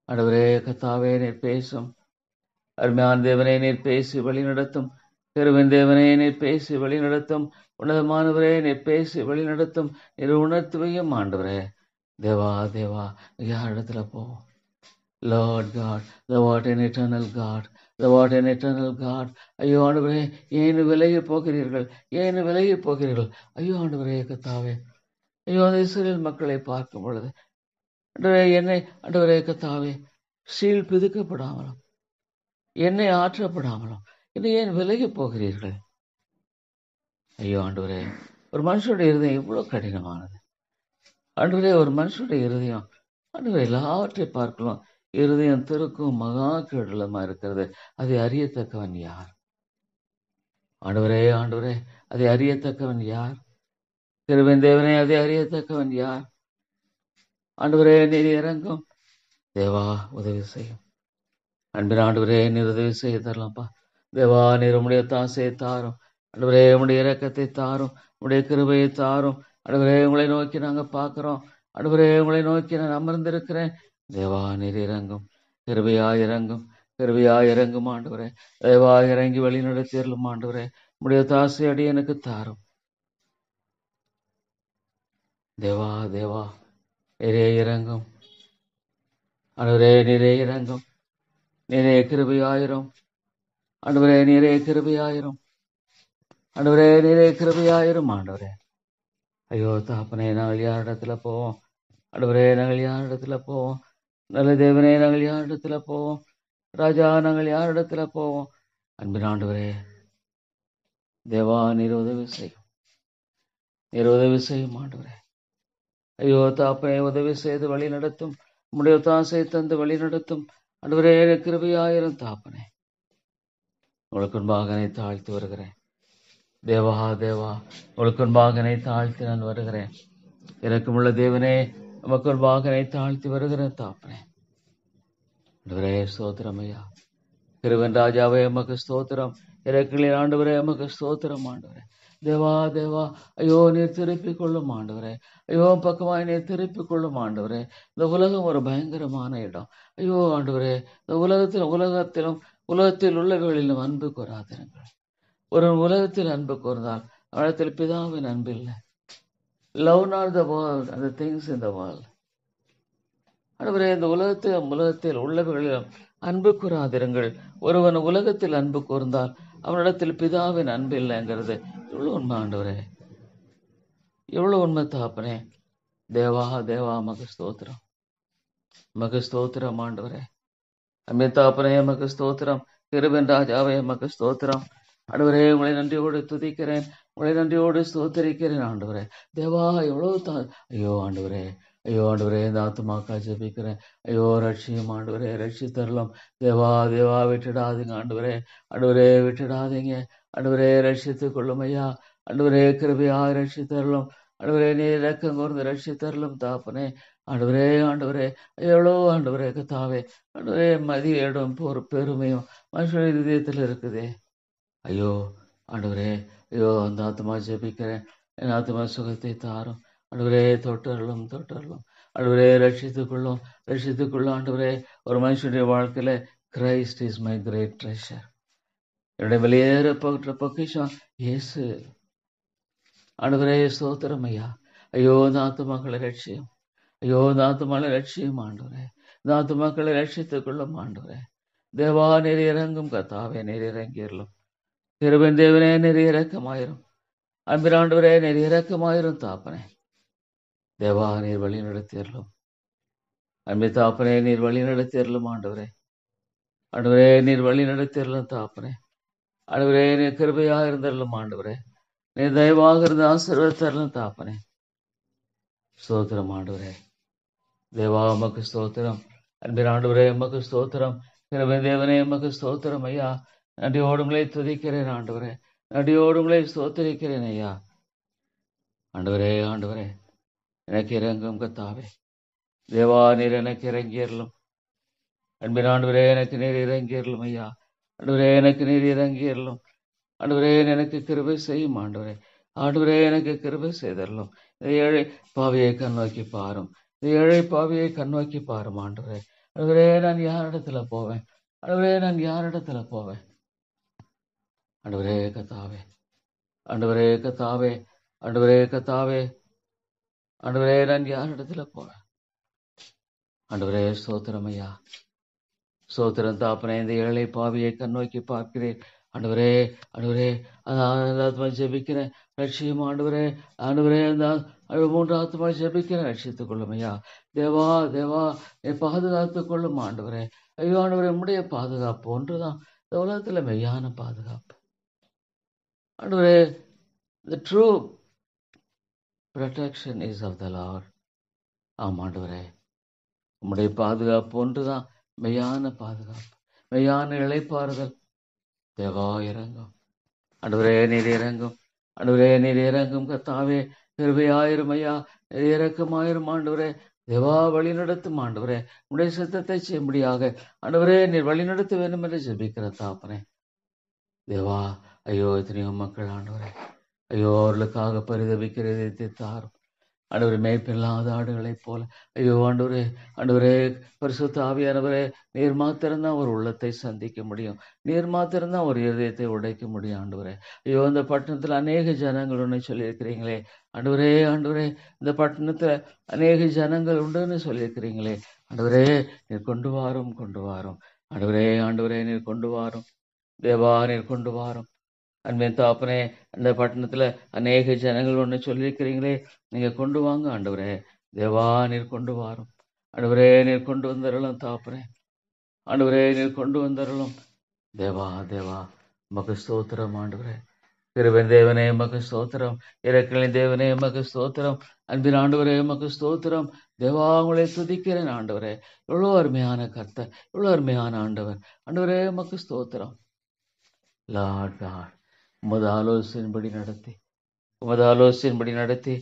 ஆண்டவரே கர்த்தாவே, நீர் பேசும். அருமையான தேவனே, நீர் பேசி வழி நடத்தும். கிருபையின் தேவனே, நீர் பேசி வழி நடத்தும். உன்னதமானவரே, நீர் பேசி வழி நடத்தும். நீர் உணர்த்துவையும் ஆண்டவரே. தேவா தேவா, யார் இடத்துல போவோம்? Lord God, the what an eternal God, the what an eternal God. ஐயோ ஆண்டவரே, ஏன் விலகி போகிறீர்கள்? ஏன் விலகி போகிறீர்கள்? ஐயோ ஆண்டவரே கர்த்தாவே. ஐயோ அந்த இஸ்ரவேல் மக்களை பார்க்கும் பொழுது ஆண்டவரே, என்னை ஆண்டவரே கர்த்தாவே, சீல் பிதுக்கப்படாமலும் என்னை ஆற்றப்படாமலும் என்னை ஏன் விலகி போகிறீர்கள்? ஐயோ ஆண்டவரே, ஒரு மனுஷனுடைய இருதயம் இவ்வளவு கடினமானது ஆண்டவரே. ஒரு மனுஷனுடைய இருதயம் ஆண்டவரே, எல்லாவற்றை பார்க்கலாம், இருதயம் திருக்கும் மகா கேடுலமா இருக்கிறது. அதை அறியத்தக்கவன் யார்? ஆண்டவரே ஆண்டவரே, அதை அறியத்தக்கவன் யார்? கிருபையின் தேவனே, அதை அறியத்தக்கவன் யார்? ஆண்டவரே நீர் இறங்கும். தேவா உதவி செய்யும். அன்பின் ஆண்டவரே, நீர் உதவி செய்ய தரலாம்ப்பா. தேவா நீர் உம்முடைய தாசையை தாரும் ஆண்டவரே. உம்முடைய இரக்கத்தை தாரும், உம்முடைய கிருபையை தாரும் ஆண்டவரே. உங்களை நோக்கி நாங்கள் பார்க்கிறோம் ஆண்டவரே. உங்களை நோக்கி நான் அமர்ந்திருக்கிறேன். தேவா நீர் இறங்கும், கிருபையா இறங்கும், கிருபையா இறங்கும் ஆண்டவரே. தேவா இறங்கி வழி நடத்தியறலும் ஆண்டவரே. உம்முடைய தாசை அடி எனக்கு தாரும். தேவா தேவா நீரே இறங்கும் ஆண்டவரே. நீரே இறங்கும், நீரே கிருபையாயிரும் ஆண்டவரே. நீரே கிருபையாயிரும் ஆண்டவரே. நீரே கிருபையாயிரும் ஆண்டவரே. ஐயோ தாப்பனே, நாங்கள் யார் இடத்துல போவோம் ஆண்டவரே? நாங்கள் யார் இடத்துல போவோம்? நல்ல தேவனே, நாங்கள் யார் இடத்துல போவோம்? ராஜா, நாங்கள் யார் இடத்துல போவோம்? அன்பின் ஆண்டவரே, தேவா நீர் உதவி செய்யும், நீர் உதவி செய்யும் ஆண்டவரே. ஐயோ தாப்பனே, உதவி செய்து வழி நடத்தும். உம்முடைய தாசை தந்து வழி நடத்தும் ஆண்டவரே. கிருபையாயிரும் தாப்பனே. உங்களுக்கு முன்பாகனை தாழ்த்தி வருகிறேன். தேவா தேவா, உங்களுக்கு முன்பாகனை தாழ்த்தி நான் வருகிறேன். எனக்குமுள்ள தேவனே, உமக்கு முன்பாகனை தாழ்த்தி வருகிறேன் தாப்பனே. ஆண்டவரே ஸ்தோத்திரம் ஐயா. கிருபையின் ராஜாவே உமக்கு ஸ்தோத்திரம். இரக்கங்களின் ஆண்டவரே உமக்கு ஸ்தோத்திரம் ஆண்டவரே. தேவா தேவா, ஐயோ நீர் திருப்பிக் கொள்ளும் ஆண்டவரே. ஐயோ பக்கமாய் நீர் திருப்பிக் கொள்ளும் ஆண்டவரே. இந்த உலகம் ஒரு பயங்கரமான இடம். ஐயோ ஆண்டவரே, இந்த உலகத்தில் உள்ளவர்களிலும் அன்பு கூறாதிருங்கள். ஒரு உலகத்தில் அன்பு கூர்ந்தால் அவனத்தில் பிதாவின் அன்பு இல்லை. Love not the world and the things in the world. ஆண்டவரே, இந்த உலகத்தில் உள்ளவர்களிலும் அன்பு கூறாதிருங்கள். ஒருவன் உலகத்தில் அன்பு கூர்ந்தால் அவனிடத்தில் பிதாவின் அன்பு இல்லைங்கிறது எவ்வளவு உண்மை ஆண்டவரே, எவ்வளவு உண்மை தாப்பனே. தேவா தேவா, மக ஸ்தோத்திரம், மக ஸ்தோத்திரம் ஆண்டவரே. அம்மே தாப்பனே, மக ஸ்தோத்திரம். கிருபையின் ராஜாவே மக ஸ்தோத்திரம் ஆண்டவரே. உங்களை நன்றியோடு துதிக்கிறேன், உங்களை நன்றியோடு ஸ்தோத்தரிக்கிறேன் ஆண்டவரே. தேவா எவ்வளவு ஐயோ ஆண்டவரே, ஐயோ ஆண்டவரே, இந்த ஆத்துமாக்கா ஜெபிக்கிறேன். ஐயோ ரட்சியும் ஆண்டவரே, ரட்சித்தரலாம். தேவா தேவா விட்டுடாதீங்க ஆண்டவரே. ஆண்டவரே விட்டுடாதீங்க. ஆண்டவரே ரட்சித்துக் கொள்ளும் ஐயா. ஆண்டவரே கிருபையாய் ரட்சித்தரலாம். ஆண்டவரே நீர் இரக்கம் கூர்ந்து ரட்சித்தரலாம் தாப்பனே. ஆண்டவரே ஆண்டவரே, எவ்வளோ ஆண்டவரே கத்தாவே, ஆண்டவரே மதியிடம் பெருமையும் மனுஷ இதயத்தில் இருக்குதே. ஐயோ ஆண்டவரே, ஐயோ அந்த ஆத்மா ஜெபிக்கிறேன். என் ஆத்மா சுகத்தை தாரும். ஆண்டவரே தொட்டருளும் தொட்டருளும். ஆண்டவரே ரட்சித்துக்கொள்ளும் ரட்சித்துக்கொள்ளும். ஆண்டவரே, ஒரு மனுஷனுடைய வாழ்க்கையில Christ is my great treasure. என்னுடைய வெளியேற போகிற பொக்கிஷம் இயேசு. ஆண்டவரே ஸ்தோத்திரம் ஐயா. ஐயோ இந்த ஆத்துமாக்களை ரட்சியும். ஐயோ இந்த ஆத்துமாக்களை ரட்சியும் ஆண்டவரே. இந்த ஆத்துமாக்களை ரட்சித்துக் கொள்ளும் ஆண்டவரே. தேவா நீர் இறங்கும் கத்தாவே, நீர் இறங்கிடலும். கிருபையின் தேவனே நீர் இரக்கமாயிரும். அன்பிராண்டவரே நீர் இரக்கமாயிரும் தாப்பனே. தேவா நீர் வழி நடத்தியறலும். அன்பி தாப்பனே நீர் வழி நடத்தியறலும் ஆண்டவரே. ஆண்டவரே நீர் வழி நடத்தியறலும் தாப்பனே. ஆண்டவரே நீர் கிருபையாக இருந்தரலும் ஆண்டவரே. நீர் தயவாக இருந்த ஆசீர்வதித்தரலும் தாப்பனே. ஸ்தோத்திரம் ஆண்டவரே. தேவா உமக்கு ஸ்தோத்திரம். அன்பிராண்டவரே உமக்கு ஸ்தோத்திரம். கிருபையின் தேவனே உமக்கு ஸ்தோத்திரம் ஐயா. நன்றியோடு உங்களை துதிக்கிறேன் ஆண்டவரே. நன்றியோடு உங்களை ஸ்தோத்திரிக்கிறேன் ஐயா. ஆண்டவரே ஆண்டவரே, எனக்கு இறங்கும் கத்தாவே. தேவா நீர் எனக்கு இறங்கியறலும். அன்பின் ஆண்டவரே எனக்கு நீர் இறங்கியறலும் ஐயா. ஆண்டவரே எனக்கு நீர் இறங்கியறலும். ஆண்டவரே எனக்கு கிருபை செய்யும் ஆண்டவரே. ஆண்டவரே எனக்கு கிருபை செய்தரலும். இந்த ஏழை பாவியை கண்ணோக்கி பாரும். இந்த ஏழை பாவியை கண்ணோக்கி பாரும் ஆண்டவரே. ஆண்டவரே நான் யாரிடத்துல போவேன்? ஆண்டவரே நான் யாரிடத்துல போவேன்? ஆண்டவரே கத்தாவே, ஆண்டவரே கத்தாவே, ஆண்டவரே கத்தாவே, ஆண்டவரே நான் யாரிடத்துல போவேன்? ஆண்டவரே ஸ்தோத்திரம் ஐயா. ஸ்தோத்திரம் தாப்பனே. இந்த ஏழை பாவியை கண்ணோக்கி பார்க்கிறேன் ஆண்டவரே. ஆண்டவரே ஆத்மா ஜெபிக்கிறேன். ரட்சியும் ஆண்டவரே. ஆண்டவரே அந்த 3 ஆத்மா ஜெபிக்கிறேன். ரட்சித்துக் கொள்ளும் ஐயா. தேவா தேவா நீ பாதுகாத்துக் கொள்ளும் ஆண்டவரே. ஐயோ ஆண்டவரே, உம்முடைய பாதுகாப்பு ஒன்றுதான் இந்த உலகத்துல மெய்யான பாதுகாப்பு ஆண்டவரே. the true protection is of the Lord. ஆமாண்டவரே, உம்முடைய பாதுகாப்பு ஒன்றுதான் மெய்யான பாதுகாப்பு, மெய்யான இளைப்பாறுதல். தேவா இறங்கும் ஆண்டவரே, நீர் இறங்கும். ஆண்டவரே நீர் இறங்கும் கத்தாவே. கிருபையாயிரும் ஐயா. நீர் இறக்கமாயிரும் ஆண்டவரே. தேவா வழி நடத்தும் ஆண்டவரே. உடைய சித்தத்தை செய்யும்படியாக ஆண்டவரே நீர் வழி நடத்த வேண்டும் என்று ஜெபிக்கிற தாப்பனே. தேவா ஐயோ எத்தனையோ மக்கள் ஆண்டவரே, ஐயோ அவர்களுக்காக பரிதபிக்கிறதை தாரும் ஆண்டவரே. மேய்ப்பில்லாத ஆடுகளைப் போல ஐயோ ஆண்டவரே. ஆண்டவரே பரிசுத்த ஆவியானவரே, நீர் மாத்திரம்தான் ஒரு உள்ளத்தை சந்திக்க முடியும். நீர் மாத்திரம்தான் ஒரு இதயத்தை உடைக்க முடியும் ஆண்டவரே. ஐயோ இந்த பட்டணத்தில் அநேக ஜனங்கள் ஒன்று சொல்லியிருக்கிறீங்களே ஆண்டவரே. ஆண்டவரே இந்த பட்டணத்தில் அநேக ஜனங்கள் உண்டுன்னு சொல்லியிருக்கிறீங்களே ஆண்டவரே. நீர் கொண்டு வாரும் கொண்டு வாரும் ஆண்டவரே. ஆண்டவரே நீர் கொண்டு வாரும். தேவா நீர் கொண்டு வாரும். அன்பின் தாப்பனே, அந்த பட்டணத்துல அநேக ஜனங்கள் ஒன்று சொல்லியிருக்கிறீங்களே, நீங்க கொண்டு வாங்க ஆண்டவரே. தேவா நீர் கொண்டு வாரும் ஆண்டவரே. நீர் கொண்டு வந்தரலும் தாப்பனே. ஆண்டவரே நீர் கொண்டு வந்தரலும். தேவா தேவா உமக்கு ஸ்தோத்திரம் ஆண்டவரே. கிருபையின் தேவனே உமக்கு ஸ்தோத்திரம். இரக்கலின் தேவனே உமக்கு ஸ்தோத்திரம். அன்பின் ஆண்டவரே உமக்கு ஸ்தோத்திரம். தேவா உங்களை துதிக்கிறேன் ஆண்டவரே. எவ்வளோ அருமையான கர்த்தர், எவ்வளோ அருமையான ஆண்டவர். ஆண்டவரே உமக்கு ஸ்தோத்திரம். லார்ட் காட், உமது ஆலோசனைப்படி நடத்தி, உமது ஆலோசனைப்படி நடத்தி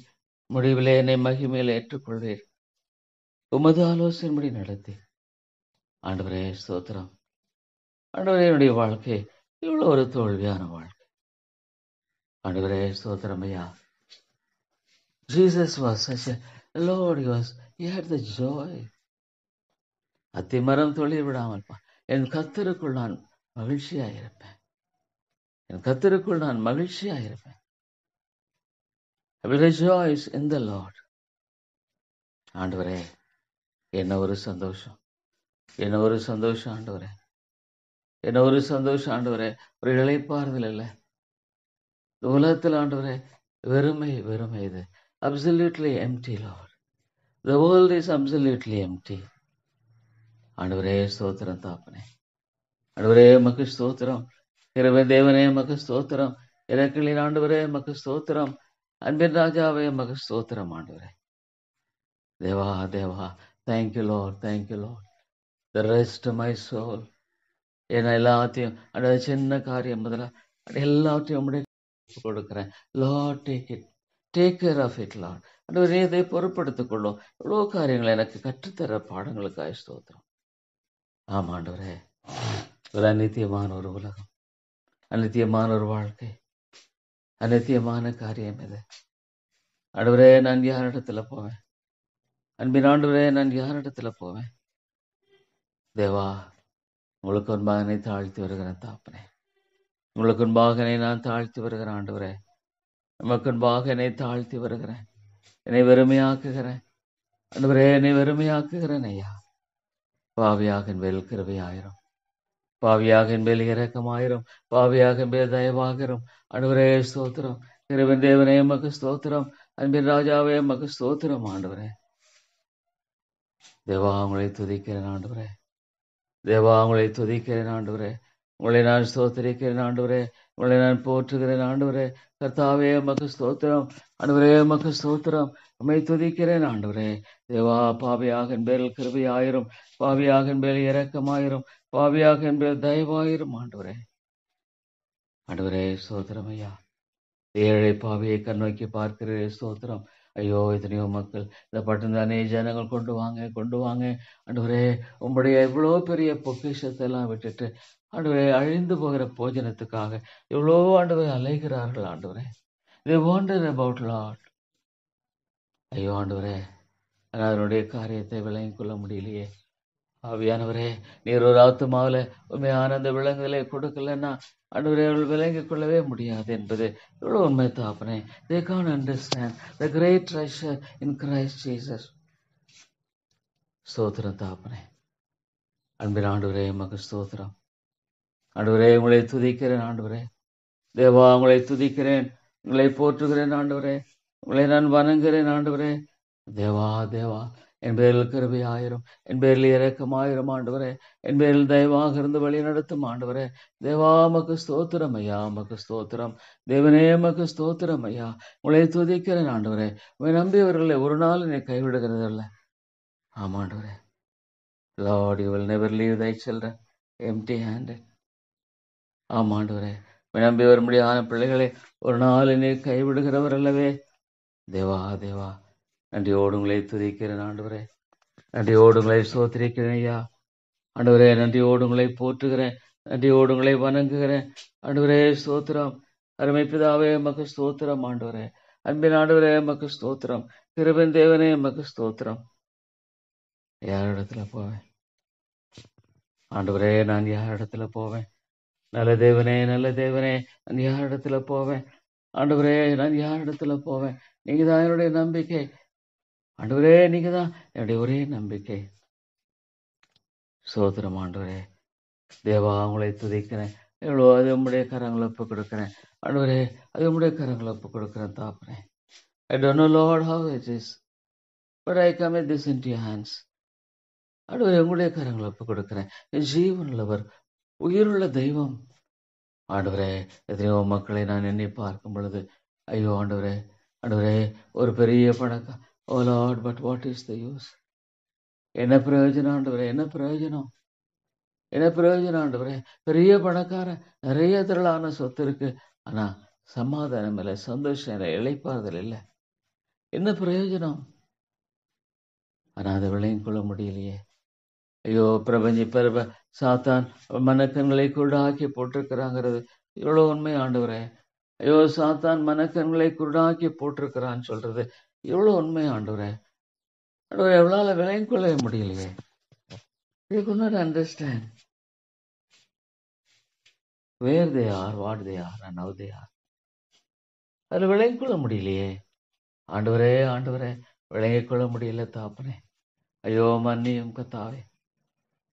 முடிவிலே என்னை மகிமையில் ஏற்றுக்கொள்வீர். உமது ஆலோசனைப்படி நடத்தி ஆண்டவரே ஸ்தோத்திரம். ஆண்டவரே என்னுடைய வாழ்க்கை இவ்வளவு ஒரு தோல்வியான வாழ்க்கை ஆண்டவரே ஸ்தோத்திரம் ஐயா. Jesus was such a Lord, he had the joy. அத்திமரம் தொழில் விடாமல் என் கர்த்தருக்குள் நான் மகிழ்ச்சியாயிருப்பேன். என் கர்த்தருக்குள் நான் மகிழ்ச்சியாயிருப்பேன். I will rejoice in the Lord. ஆண்டவரே என்ன ஒரு சந்தோஷம், என்ன ஒரு சந்தோஷம் ஆண்டவரே, என்ன ஒரு சந்தோஷம் ஆண்டவரே. ஒரு இளைப்பாறுதல் இல்லை இந்த உலகத்தில் ஆண்டவரே. வெறுமை வெறுமை இது. Absolutely empty Lord. The world is absolutely empty. ஆண்டவரே ஸ்தோத்திரம் தாப்பனே. ஆண்டவரே உமக்கு ஸ்தோத்திரம். கிருபையின் தேவனே உமக்கு ஸ்தோத்திரம். இரக்கலின் ஆண்டவரே உமக்கு ஸ்தோத்திரம். அன்பின் ராஜாவே உமக்கு ஸ்தோத்திரம் ஆண்டவரே. தேவா தேவா, thank you Lord, thank you Lord. The rest my soul. ஏன்னா எல்லாத்தையும் அந்த சின்ன காரியம் முதல்ல எல்லாத்தையும் உம்முடைய கொடுக்கிறேன். Lord take it, take care of it Lord. ஆண்டவரே, இதை பொறுப்படுத்திக் கொள்ளும். எவ்வளோ காரியங்களை எனக்கு கற்றுத்தர பாடங்களுக்காக ஸ்தோத்திரம். ஆமா ஆண்டவரே, ஒரு அநித்தியமான ஒரு உலகம், அநித்தியமான ஒரு வாழ்க்கை, அநித்தியமான காரியம் இது. ஆண்டவரே, நான் யாரிடத்துல போவேன்? அன்பின் ஆண்டவரே, நான் யாரிடத்துல போவேன்? தேவா, உங்களுக்கு ஒரு மகனை தாழ்த்தி வருகிறேன் தாப்பனே. உங்களுக்கு முன்பாக என்னை நான் தாழ்த்தி வருகிறேன் ஆண்டவரே. நமக்கு முன்பாக என்னை தாழ்த்தி வருகிறேன். என்னை வெறுமையாக்குகிறேன் ஆண்டவரே, என்னை வெறுமையாக்குகிறேன் ஐயா. பாவியாக என் மேல் கிருபையாயிரும், பாவியாக என் மேல் இரக்கமாயிரும், பாவியாக என் மேல் தயவாகிரும். ஆண்டவரே ஸ்தோத்திரம். கிருபையின் தேவனே எமக்கு ஸ்தோத்திரம். அன்பின் ராஜாவே எமக்கு ஸ்தோத்திரம் ஆண்டவரே. தேவா, உங்களை துதிக்கிறேன் ஆண்டவரே. தேவா, உங்களை துதிக்கிறேன் ஆண்டவரே. உங்களை நான் ஸ்தோத்திரிக்கிறேன் ஆண்டவரே. உங்களை நான் போற்றுகிறேன் ஆண்டவரே. கர்த்தாவே எமக்கு ஸ்தோத்திரம். ஆண்டவரே எமக்கு ஸ்தோத்திரம். உம்மை துதிக்கிறேன் ஆண்டவரே. தேவா, பாவியாக என் பேரில் கிருபையாயிரும், பாவியாக என் பேரில் இரக்கமாயிரும், பாவியாக என் பேரில் தயவாயிரும் ஆண்டவரே. ஆண்டவரே ஸ்தோத்திரம் ஐயா. ஏழை பாவியை கண்ணோக்கி பார்க்கிறே ஸ்தோத்திரம். ஐயோ, எத்தனையோ மக்கள் இந்த பட்டணத்தானே ஜனங்கள் கொண்டு வாங்க, கொண்டு வாங்க ஆண்டவரே. உம்முடைய எவ்வளோ பெரிய பொக்கிஷத்தை எல்லாம் விட்டுட்டு ஆண்டவரே, அழிந்து போகிற போஜனத்துக்காக எவ்வளோ ஆண்டவரே அலைகிறார்கள் ஆண்டவரே. They wonder about Lord. ஐயோ ஆண்டவரே, ஆனால் அதனுடைய காரியத்தை விளங்கிக் கொள்ள முடியலையே. ஆவியானவரே, நீர் ஒரு ஆத்துமாவில் உண்மையான அந்த விலங்குகளை கொடுக்கலன்னா ஆண்டவரே, அவர்கள் விளங்கிக் கொள்ளவே முடியாது என்பது எவ்வளோ உண்மை தாப்பனே. They can't understand the great treasure in Christ Jesus. ஸ்தோத்திரம் தாப்பனே. அன்பின் ஆண்டவரே எமக்கு ஸ்தோத்திரம். ஆண்டவரே, உங்களை துதிக்கிறேன் ஆண்டவரே. தேவா, உங்களை துதிக்கிறேன், உங்களை போற்றுகிறேன் ஆண்டவரே. உங்களை நான் வணங்குகிறேன் ஆண்டவரே. தேவா தேவா, என் பேரில் கிருபையாயிரும், என் பேரில் இரக்கமாயிரும் ஆண்டவரே. என் பேரில் தயவாக இருந்து வழி நடத்தும் ஆண்டவரே. தேவா, மக்கு ஸ்தோத்திரம் ஐயா, மக்கு ஸ்தோத்திரம். தேவனே, மக்கு ஸ்தோத்திரம் ஐயா. உங்களை துதிக்கிறேன் ஆண்டவரே. உங்களை நம்பியவர்களை ஒரு நாள் என்னை கைவிடுகிறதில்ல. ஆமாண்டவரே. Lord, you will never leave thy children empty handed. ஆமாண்டவரே, நம்பி வர முடியாத பிள்ளைகளை ஒரு நாள் என்னை கைவிடுகிறவர் அல்லவே. தேவா தேவா, நன்றியோடு உங்களை துதிக்கிறேன் ஆண்டவரே. நன்றியோடு உங்களை ஸ்தோத்திரிக்கிறேன் ஐயா. ஆண்டவரே, நன்றியோடு உங்களை போற்றுகிறேன், நன்றியோடு உங்களை வணங்குகிறேன் ஆண்டவரே. ஸ்தோத்திரம். அருமை பிதாவே எமக்கு ஸ்தோத்திரம் ஆண்டவரே. அன்பின் ஆண்டவரே எமக்கு ஸ்தோத்திரம். கிருபையின் தேவனே எமக்கு ஸ்தோத்திரம். யாரிடத்துல போவேன் ஆண்டவரே? நான் யாரிடத்துல போவேன்? நல்ல தேவனே, நல்ல தேவனே, நான் யாரிடத்துல போவேன்? ஆண்டவரே, நான் யாரிடத்துல போவேன்? நீங்க தான் என்னுடைய நம்பிக்கை ஆண்டவரே, நீங்க தான் என்னுடைய ஒரே நம்பிக்கை. சோதரம் ஆண்டவரே. தேவா, உங்களை துதிக்கிறேன். எவ்வளோ அது உம்முடைய கரங்களை ஒப்பு கொடுக்கிறேன் ஆண்டவரே. அது உம்முடைய கரங்களை ஒப்பு கொடுக்கிறேன் தாப்பனே. I don't know Lord how it is, but I commit this into your hands. ஆண்டவரே, உங்களுடைய கரங்களை ஒப்பு கொடுக்கிறேன். ஜீவனுள்ளவர், உயிருள்ள தெய்வம் ஆண்டவரே. எத்தனையோ மக்களை நான் எண்ணி பார்க்கும் பொழுது ஐயோ ஆண்டவரே, ஆண்டவரே, ஒரு பெரிய பணக்கார, O Lord, but what is the use? என்ன பிரயோஜனம் ஆண்டவரே? என்ன பிரயோஜனம்? என்ன பிரயோஜனம் ஆண்டவரே? பெரிய பணக்காரன், நிறைய திரளான சொத்து இருக்கு, ஆனா சமாதானம் இல்லை, சந்தோஷம் இல்லை, இளைப்பாறுதல் இல்லை. என்ன பிரயோஜனம்? ஆனா அதை விளங்கிக் கொள்ள முடியலையே. ஐயோ, பிரபஞ்ச சாத்தான் மனக்கண்களை குருடாக்கி போட்டிருக்கிறாங்கிறது இவ்வளோ உண்மை ஆண்டவரே. ஐயோ, சாத்தான் மனக்கண்களை குருடாக்கி போட்டிருக்கிறான்னு சொல்றது இவ்வளோ உண்மை ஆண்டவரே. ஆண்டவரே, எவ்வளோ விளங்கிக் கொள்ளவே முடியலையே. They could not understand where they are, what they are, and how they are. அதில் விளங்கிக் கொள்ள முடியலையே ஆண்டவரே. ஆண்டவரே, விளங்கிக் கொள்ள முடியல தாப்பனே. ஐயோ, மன்னியும் கத்தாவே,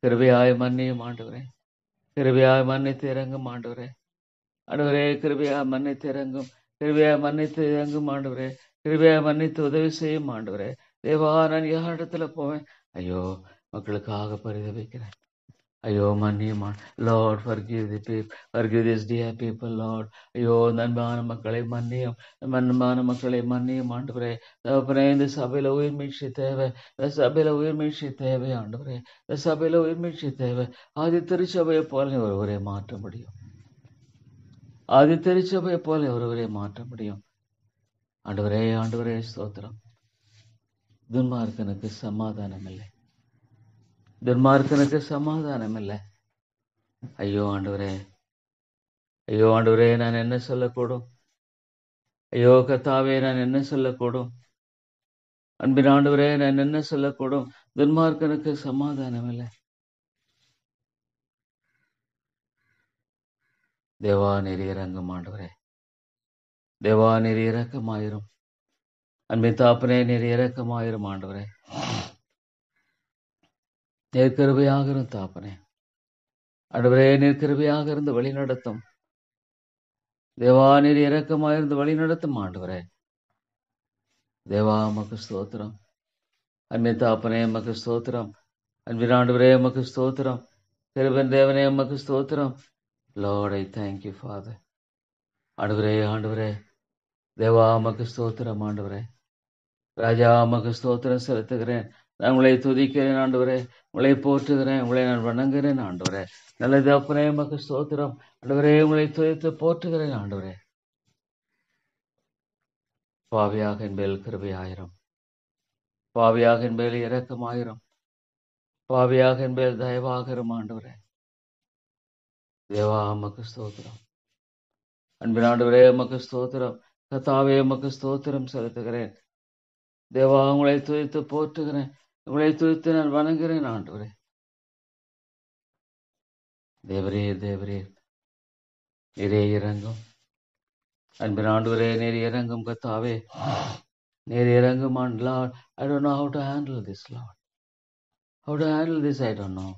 கிருபையாய் மன்னியும் ஆண்டவரே. கிருபையாய் மன்னித்து இறங்கும் ஆண்டவரே. ஆண்டவரே, கிருபையாய் மன்னித்து இறங்கும், கிருபையாய் மன்னித்து இறங்கும் ஆண்டவரே. கிருபையாய் மன்னித்து உதவி செய்யும் ஆண்டவரே. தேவா, நான் யாரிடத்துல போவேன்? ஐயோ, மக்களுக்காக பரிதபிக்கிறேன், ஐயோ மன்னியுமா. Lord forgive the people, forgive this dear people Lord. ஐயோ நண்பான மக்களை மன்னியும், நண்பான மக்களை மன்னியும் ஆண்டவரே. தகப்பனே, இந்த சபையில உயிர்மீழ்ச்சி தேவை, இந்த சபையில உயிர்மீழ்ச்சி தேவை ஆண்டவரே, இந்த சபையில உயிர்மீழ்ச்சி தேவை. ஆதி திருச்சபையை போல ஒருவரை மாற்ற முடியும், ஆதி திருச்சபையை போல ஒருவரை மாற்ற முடியும் ஆண்டவரே. ஆண்டவரே ஸ்தோத்திரம். துன்மார்க்கனுக்கு சமாதானம் இல்லை, துன்மார்க்கனுக்கு சமாதானம் இல்லை. ஐயோ ஆண்டவரே, ஐயோ ஆண்டவரே, நான் என்ன சொல்லக்கூடும்? ஐயோ கர்த்தாவே, நான் என்ன சொல்லக்கூடும்? அன்பின் ஆண்டவரே, நான் என்ன சொல்லக்கூடும்? துன்மார்க்கனுக்கு சமாதானம் இல்லை. தேவா நீர் இறங்கும் ஆண்டவரே, தேவா நீர் இரக்கமாயிரும். அன்பின் தாப்பனே, நீர் இரக்கமாயிரும் ஆண்டவரே. நீர் கிருபையாக இரும் தாப்பனே. ஆண்டவரே, நீர் கிருபையாக இருந்து வழி நடத்தும். தேவா நீர் இரக்கமாயிருந்து வழி நடத்தும் ஆண்டவரே. தேவா உமக்கு ஸ்தோத்திரம். அன்பின் தாப்பனே உமக்கு ஸ்தோத்திரம். அன்பின் ஆண்டவரே உமக்கு ஸ்தோத்திரம். கிருபையின் தேவனே உமக்கு ஸ்தோத்திரம். Lord, I thank you, Father. ஆண்டவரே, ஆண்டவரே, தேவா உமக்கு ஸ்தோத்திரம் ஆண்டவரே. ராஜா உமக்கு ஸ்தோத்திரம் செலுத்துகிறேன். நான் உங்களை துதிக்கிறேன் ஆண்டவரே, உங்களை போற்றுகிறேன், உங்களை நான் வணங்குகிறேன் ஆண்டவரே. நல்ல தகப்பனே உமக்கு ஸ்தோத்திரம் ஆண்டவரே, உங்களை துதித்து போற்றுகிறேன் ஆண்டவரே. பாவியாக என்பேல் கிருபையாயிரம், பாவியாக என்பேல் இரக்கமாயிரம், பாவியாக என்பேல் தயவாகிரும் ஆண்டவரே. தேவா உமக்கு ஸ்தோத்திரம். அன்பின் ஆண்டவரே உமக்கு ஸ்தோத்திரம். கர்த்தாவே உமக்கு ஸ்தோத்திரம் செலுத்துகிறேன். தேவா உங்களை துதித்து போற்றுகிறேன், உங்களை துதித்து நான் வணங்குகிறேன் ஆண்டவரே. தேவரே, தேவரே, நீரே இறங்கும். அன்பின் ஆண்டவரே, நீர் இறங்கும் கர்த்தாவே, நீர் இறங்கும் Lord. I don't know how to handle this, Lord. How to handle this, I don't know.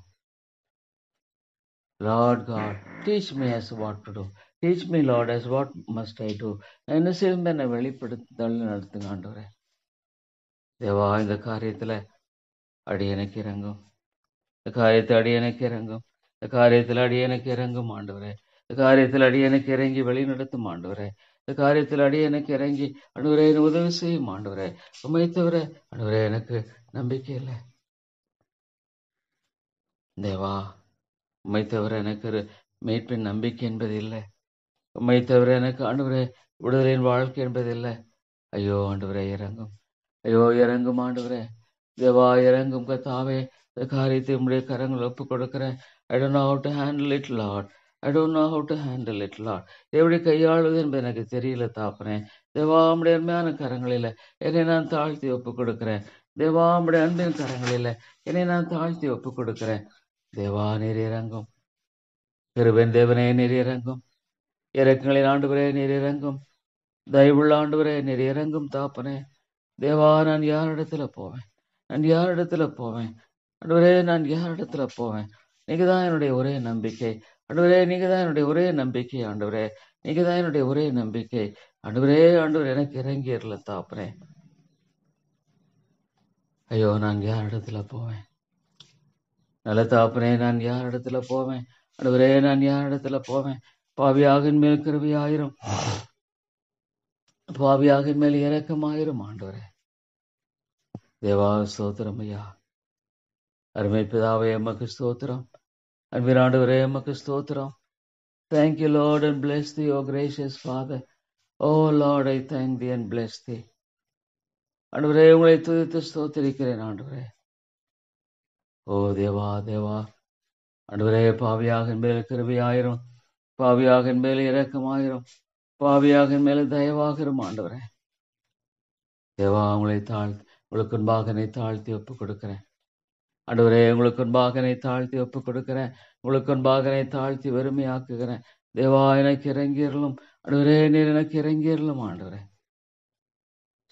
Lord God, teach me as what to do. Teach me, Lord, as what must I do. நான் என்ன செய்யும் என்னை வெளிப்படுத்தி நடத்துங்க ஆண்டவரே. தேவா, இந்த காரியத்துல அடியனுக்கு இறங்கும், இந்த காரியத்தை அடியனுக்கு இறங்கும், இந்த காரியத்தில் அடியனுக்கு இறங்கும் ஆண்டவரே. இந்த காரியத்தில் அடியனுக்கு இறங்கி வழி நடத்தும் ஆண்டவரே. இந்த காரியத்தில் அடியனுக்கு இறங்கி ஆண்டவரே உதவி செய்யும் ஆண்டவரே. உம்மை தவிர ஆண்டவரே எனக்கு நம்பிக்கை இல்லை தேவா. உம்மை தவிர எனக்கு மீட்பின் நம்பிக்கை என்பது இல்லை. உம்மை தவிர எனக்கு ஆண்டவரே விடுதலின் வாழ்க்கை என்பது இல்லை. ஐயோ ஆண்டவரே இறங்கும், ஐயோ இறங்கும் ஆண்டவரே. தேவா இறங்கும் கர்த்தாவே. இந்த காரியத்தை உம்முடைய கரங்கள் ஒப்புக் கொடுக்கிறேன். I don't know how to handle it, Lord. I don't know how to handle it, Lord. எப்படி கையாளுவது என்பது எனக்கு தெரியல தாப்பனே. தேவா உம்முடைய அருமையான கரங்களில என்னை நான் தாழ்த்தி ஒப்புக் கொடுக்கிறேன். தேவா உம்முடைய அன்பின் கரங்களில என்னை நான் தாழ்த்தி ஒப்புக் கொடுக்கிறேன். தேவா நீர் இறங்கும். கிருபையின் தேவனே நீர் இறங்கும். இரக்கங்களின் ஆண்டவரே நீர் இறங்கும். தயவுள்ள ஆண்டவரே நீர் இறங்கும் தாப்பனே. தேவா நான் யாரிடத்துல போவேன், நான் யாரிடத்துல போவேன் ஆண்டவரே, நான் யாரிடத்துல போவேன்? நீங்க தான் என்னுடைய ஒரே நம்பிக்கை ஆண்டவரே, நீங்க தான் என்னுடைய ஒரே நம்பிக்கை ஆண்டவரே, நீங்க தான் என்னுடைய ஒரே நம்பிக்கை ஆண்டவரே. ஆண்டவர் எனக்கு இறங்கிடல தாப்பனே. ஐயோ நான் யாரிடத்துல போவேன்? நல்ல தாப்பனே, நான் யாரிடத்துல போவேன் ஆண்டவரே, நான் யாரிடத்துல போவேன்? பாவியாகின் மேல் கிருபையாயிரும், பாவியாகின் மேல் இரக்கமாயிரும் ஆண்டவரே. தேவா ஸ்தோத்திரம் ஐயா. அருமை பிதாவே எமக்கு ஸ்தோத்திரம். அன்பின் ஆண்டவரே எமக்கு ஸ்தோத்திரம். Thank you, Lord, and bless thee, O gracious Father. Oh Lord, I thank thee and bless thee. ஆண்டவரே உங்களை துதித்து ஸ்தோத்திரிக்கிறேன் ஆண்டவரே. ஓ தேவா, தேவா ஆண்டவரே, பாவியாக மேல் கிருபையாயிரும், பாவியாக மேல் இரக்கமாயிரும், பாவியாக மேல் தயவாகிரும் ஆண்டவரே. தேவா உங்களை உங்களுக்கு முன்பாக தாழ்த்தி ஒப்புக் கொடுக்கிறேன் ஆண்டவரே. உங்களுக்கு முன்பாக தாழ்த்தி ஒப்புக் கொடுக்கிறேன். உங்களுக்கு முன்பாக தாழ்த்தி வெறுமையாக்குகிறேன். தேவா எனக்கு இறங்கியறலும் ஆண்டவரே, நீர் எனக்கு இறங்கியறலும் ஆண்டவரே.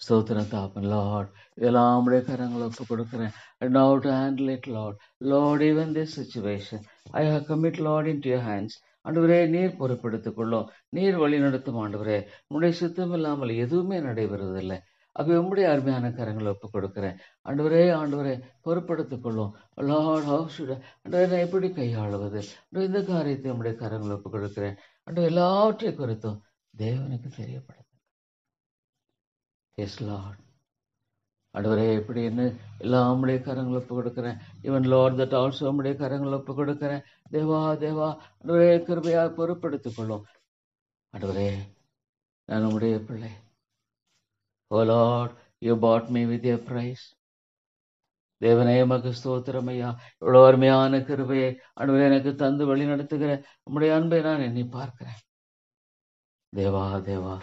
ஸ்தோத்திரம் தாப்பன் லார்ட். இதெல்லாம் உடைய கரங்களை ஒப்புக் கொடுக்கிறேன். I know how to handle it, Lord. Lord, even this situation I have commit, Lord, into your hands. ஆண்டவரே நீர் பொறுப்பெடுத்துக் கொள்ளும், நீர் வழி நடத்தும் ஆண்டவரே. உன்னுடைய சித்தம் இல்லாமல் எதுவுமே நடைபெறுவதில்லை. ஆகவே உம்முடைய அருமையான கரங்களை ஒப்புக் கொடுக்கிறேன். ஆண்டவரே ஆண்டவரே பொறுப்படுத்திக் கொள்ளும். லார்ட் ஹவ் ஷுட் ஆண்டவரே நான் எப்படி கையாளுவது? இந்த காரியத்தை உம்முடைய கரங்களை ஒப்புக் கொடுக்கிறேன். ஆண்டவர் எல்லாவற்றை குறித்தும் தேவனுக்கு தெரியப்படுது. S Lord. ஆண்டவரே எப்படி என்ன எல்லாம் உம்முடைய கரங்களை ஒப்புக் கொடுக்கிறேன். இவன் லார்ட் தட் ஆல்சோ உம்முடைய கரங்களை ஒப்புக் கொடுக்கிறேன். தேவா தேவா ஆண்டவரே கிருபையா பொறுப்படுத்திக் கொள்ளும். ஆண்டவரே நான் உம்முடைய பிள்ளை. O Lord you bought me with a price. தேவனே மக்கு ஸ்தோத்திரம் ஐயா. இவ்வளவு அருமையான கிருபையை ஆண்டவரே எனக்கு தந்து வழி நடத்துகிற உம்முடைய அன்பை நான் எண்ணி பார்க்கிறேன். தேவா தேவா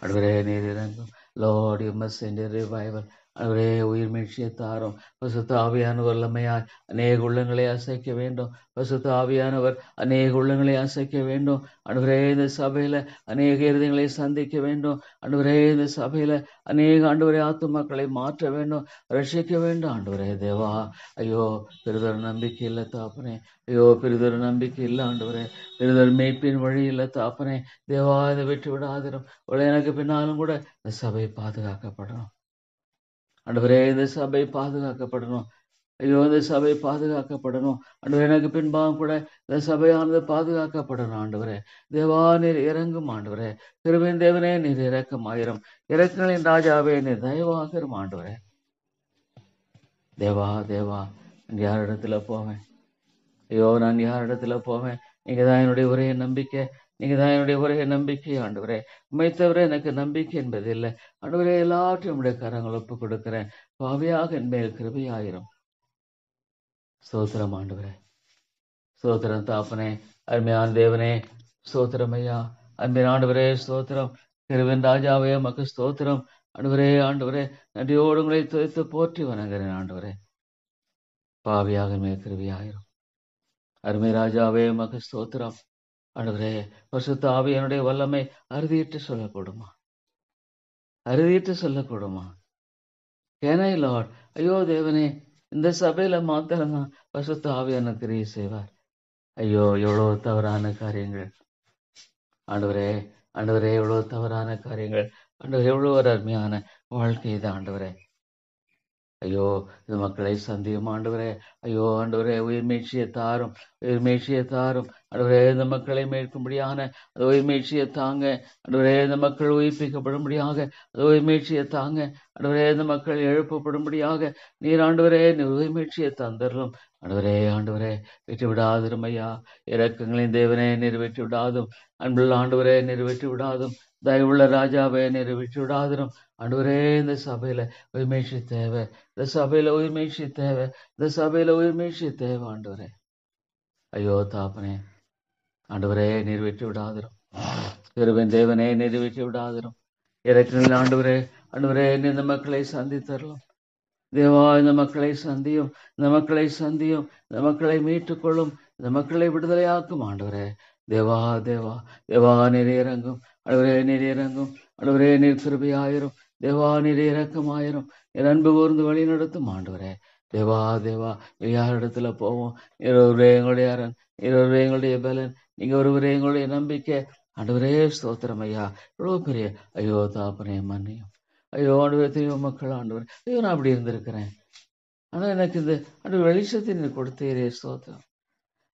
ஆண்டவரே நீர் இறங்கும். Lord you must send a revival. ஆண்டவரே உயிர் மீட்சியை தாரும். பரிசுத்த ஆவியானவர் வல்லமையாய் அநேக உள்ளங்களை அசைக்க வேண்டும். பரிசுத்த ஆவியானவர் அநேக உள்ளங்களை அசைக்க வேண்டும். ஆண்டவரே இந்த சபையில அநேக இருதயங்களை சந்திக்க வேண்டும். ஆண்டவரே இந்த சபையில அநேக ஆண்டவரே ஆத்துமாக்களை மாற்ற வேண்டும், ரட்சிக்க வேண்டும். ஆண்டவரே தேவா ஐயோ பெரிதொரு நம்பிக்கை இல்லை தாப்பனே. ஐயோ பெரிதொரு நம்பிக்கை இல்லை ஆண்டவரே. பெரிதொரு மீட்பின் வழி இல்லை தாப்பனே. தேவா இதை விட்டு விடாதிரும். எனக்கு பின்னாலும் கூட இந்த சபை பாதுகாக்கப்படணும். ஆண்டவரே இந்த சபை பாதுகாக்கப்படணும். ஐயோ இந்த சபை பாதுகாக்கப்படணும். ஆண்டவரே எனக்கு பின்பாகம் கூட இந்த சபையானது பாதுகாக்கப்படணும். ஆண்டவரே தேவா நீர் இறங்கும். ஆண்டவரே கிருபையின் தேவனே நீர் இரக்கமாயிரும். இரக்கங்களின் ராஜாவே நீர் தயவாகிரும். ஆண்டவரே தேவா தேவா நான் யாரிடத்துல போவேன்? ஐயோ நான் யாரிடத்துல போவேன்? நீங்க தான் என்னுடைய ஒரே நம்பிக்கை. நீங்க தான் என்னுடைய ஒரே நம்பிக்கை. ஆண்டவரே உம்மை தவிர எனக்கு நம்பிக்கை என்பது இல்லை. ஆண்டவரே எல்லாற்றையும் உடைய கரங்கள் ஒப்புக் கொடுக்கிறேன். பாவியாக என் மேல் கிருபையாயிரும். ஸ்தோத்திரம் ஆண்டவரே. ஸ்தோத்திரம் தாப்பனே. அருமையான தேவனே ஸ்தோத்திரம் ஐயா. அன்பின் ஆண்டவரே ஸ்தோத்திரம். கிருபையின் ராஜாவே மக்கு ஸ்தோத்திரம். ஆண்டவரே ஆண்டவரே நன்றியோடு உங்களை துதித்து போற்றி வணங்குகிறேன். ஆண்டவரே பாவியாக என் மேல் கிருபையாயிரும். அருமை ராஜாவே மக்கு ஸ்தோத்திரம். ஆண்டவரே பரிசுத்த ஆவியானுடைய வல்லமை அறுதியிட்டு சொல்லக்கூடுமா? அறுதியிட்டு சொல்லக்கூடுமா? கேனை லார்ட். ஐயோ தேவனே இந்த சபையில மாத்திரம்தான் பரிசுத்த ஆவியான கிரியை செய்வார். ஐயோ எவ்வளவு தவறான காரியங்கள் ஆண்டவரே. ஆண்டவரே எவ்வளவு தவறான காரியங்கள். ஆண்டவர் எவ்வளவு ஒரு அருமையான வாழ்க்கை இது ஆண்டவரே. ஐயோ இது மக்களை சந்தியும் ஆண்டவரே. ஐயோ ஆண்டவரே உயிர் மீட்சியை தாரும். உயிர் மீட்சியை தாரும். ஆண்டவரே இந்த மக்களை மீட்கும்படியான அந்த உயிர் மீட்சியை தாங்க. ஆண்டவரே இந்த மக்கள் உயிர்ப்பிக்கப்படும்படியாக அந்த உயிர் மீட்சியை தாங்க. ஆண்டவரே இந்த மக்கள் எழுப்பப்படும்படியாக நீர் ஆண்டவரே நீர் உயிர் மீட்சியை தந்தரலும். ஆண்டவரே ஆண்டவரே வெற்றி விடாதிரும் ஐயா. இரக்கங்களின் தேவனே நீர் வெற்றி விடாதும். அன்புள்ள ஆண்டவரே நீர் வெற்றி விடாதும். தயவுள்ள ராஜாவே நீர் வெற்றி விடாதிரும். ஆண்டவரே இந்த சபையில உயிர் மீட்சி தேவை. இந்த சபையில உயிர் மீட்சி தேவை. இந்த சபையில உயிர் மீட்சி தேவை. ஆண்டவரே ஐயோ தாப்பனே ஆண்டவரே நீர் வெற்றி விடாதிரும். கிருபையின் தேவனே நீர் வெற்றி விடாதிரும். இரக்கங்களில் ஆண்டவரே ஆண்டவரே இந்த மக்களை சந்தித்தரலாம். தேவா இந்த மக்களை சந்தியும். இந்த மக்களை சந்தியும். இந்த மக்களை மீட்டுக்கொள்ளும். இந்த மக்களை விடுதலையாக்கும். ஆண்டவரே தேவா தேவா தேவா நீர் இறங்கும். ஆண்டவரே நீர் இறங்கும். ஆண்டவரே நீர் கிருபையாயிரும். தேவா நீர் இரக்கமாயிரும். என் அன்பு கூர்ந்து வழி நடத்தும். ஆண்டவரே தேவா தேவா யாரிடத்துல போவோம்? நீர் ஒருவரே எங்களுடைய அரண். நீர் ஒருவரே எங்களுடைய பலன். நீங்க ஒருவரே எங்களுடைய நம்பிக்கை. ஆண்டவரே ஸ்தோத்திரம் ஐயா. இவ்வளவு பெரிய ஐயோ தாப்பனே மன்னியும். ஐயோ ஆண்டவரே தெய்வ மக்கள் ஆண்டவர் ஐயோ நான் அப்படி இருந்திருக்கிறேன். ஆனா எனக்கு இந்த ஆண்டவர் வெளிச்சத்தை நீர் கொடுத்தீரே ஸ்தோத்திரம்.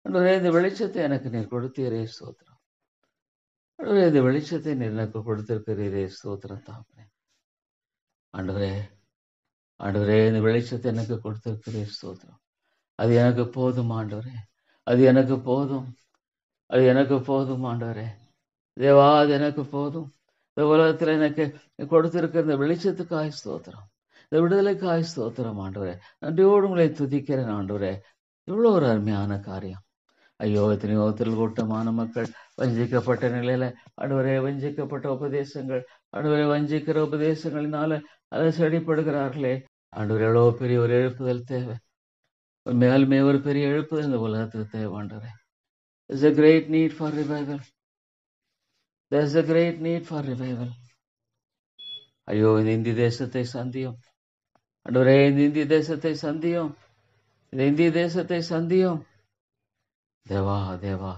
ஆண்டவரே இந்த வெளிச்சத்தை எனக்கு நீர் கொடுத்தீரே ஸ்தோத்திரம். ஆண்டவரே இந்த வெளிச்சத்தை நீர் எனக்கு கொடுத்திருக்கிறீரே ஸ்தோத்திரம் தாப்பனே. ஆண்டவரே ஆண்டவரே இந்த வெளிச்சத்தை எனக்கு கொடுத்திருக்கிறீர் ஸ்தோத்திரம். அது எனக்கு போதும் ஆண்டவரே. அது எனக்கு போதும். அது எனக்கு போதும் ஆண்டவரே. தேவா அது எனக்கு போதும். இந்த உலகத்துல எனக்கு கொடுத்திருக்கிற இந்த வெளிச்சத்துக்காய் ஸ்தோத்திரம். இந்த விடுதலைக்காய் ஸ்தோத்திரம் ஆண்டவரே. நன்றியோடு உங்களை துதிக்கிறேன் ஆண்டவரே. இவ்வளவு ஒரு அருமையான காரியம். ஐயோ எத்தனையோ கூட்டமான மக்கள் வஞ்சிக்கப்பட்ட நிலையில ஆண்டவரே வஞ்சிக்கப்பட்ட உபதேசங்கள் ஆண்டவரே வஞ்சிக்கிற உபதேசங்களினால அதை செடிப்படுகிறார்களே. ஆண்டவரே எவ்வளவு பெரிய ஒரு எழுப்புதல் தேவை. மேலுமே ஒரு பெரிய எழுப்புதல் இந்த உலகத்துக்கு தேவை ஆண்டவரே. There's a great need for revival. There's a great need for revival. ஐயோ இந்த இந்திய தேசத்தை சந்தியும். ஆண்டவரே இந்த இந்திய தேசத்தை சந்தியும். இந்த இந்திய தேசத்தை சந்தியும். தேவா தேவா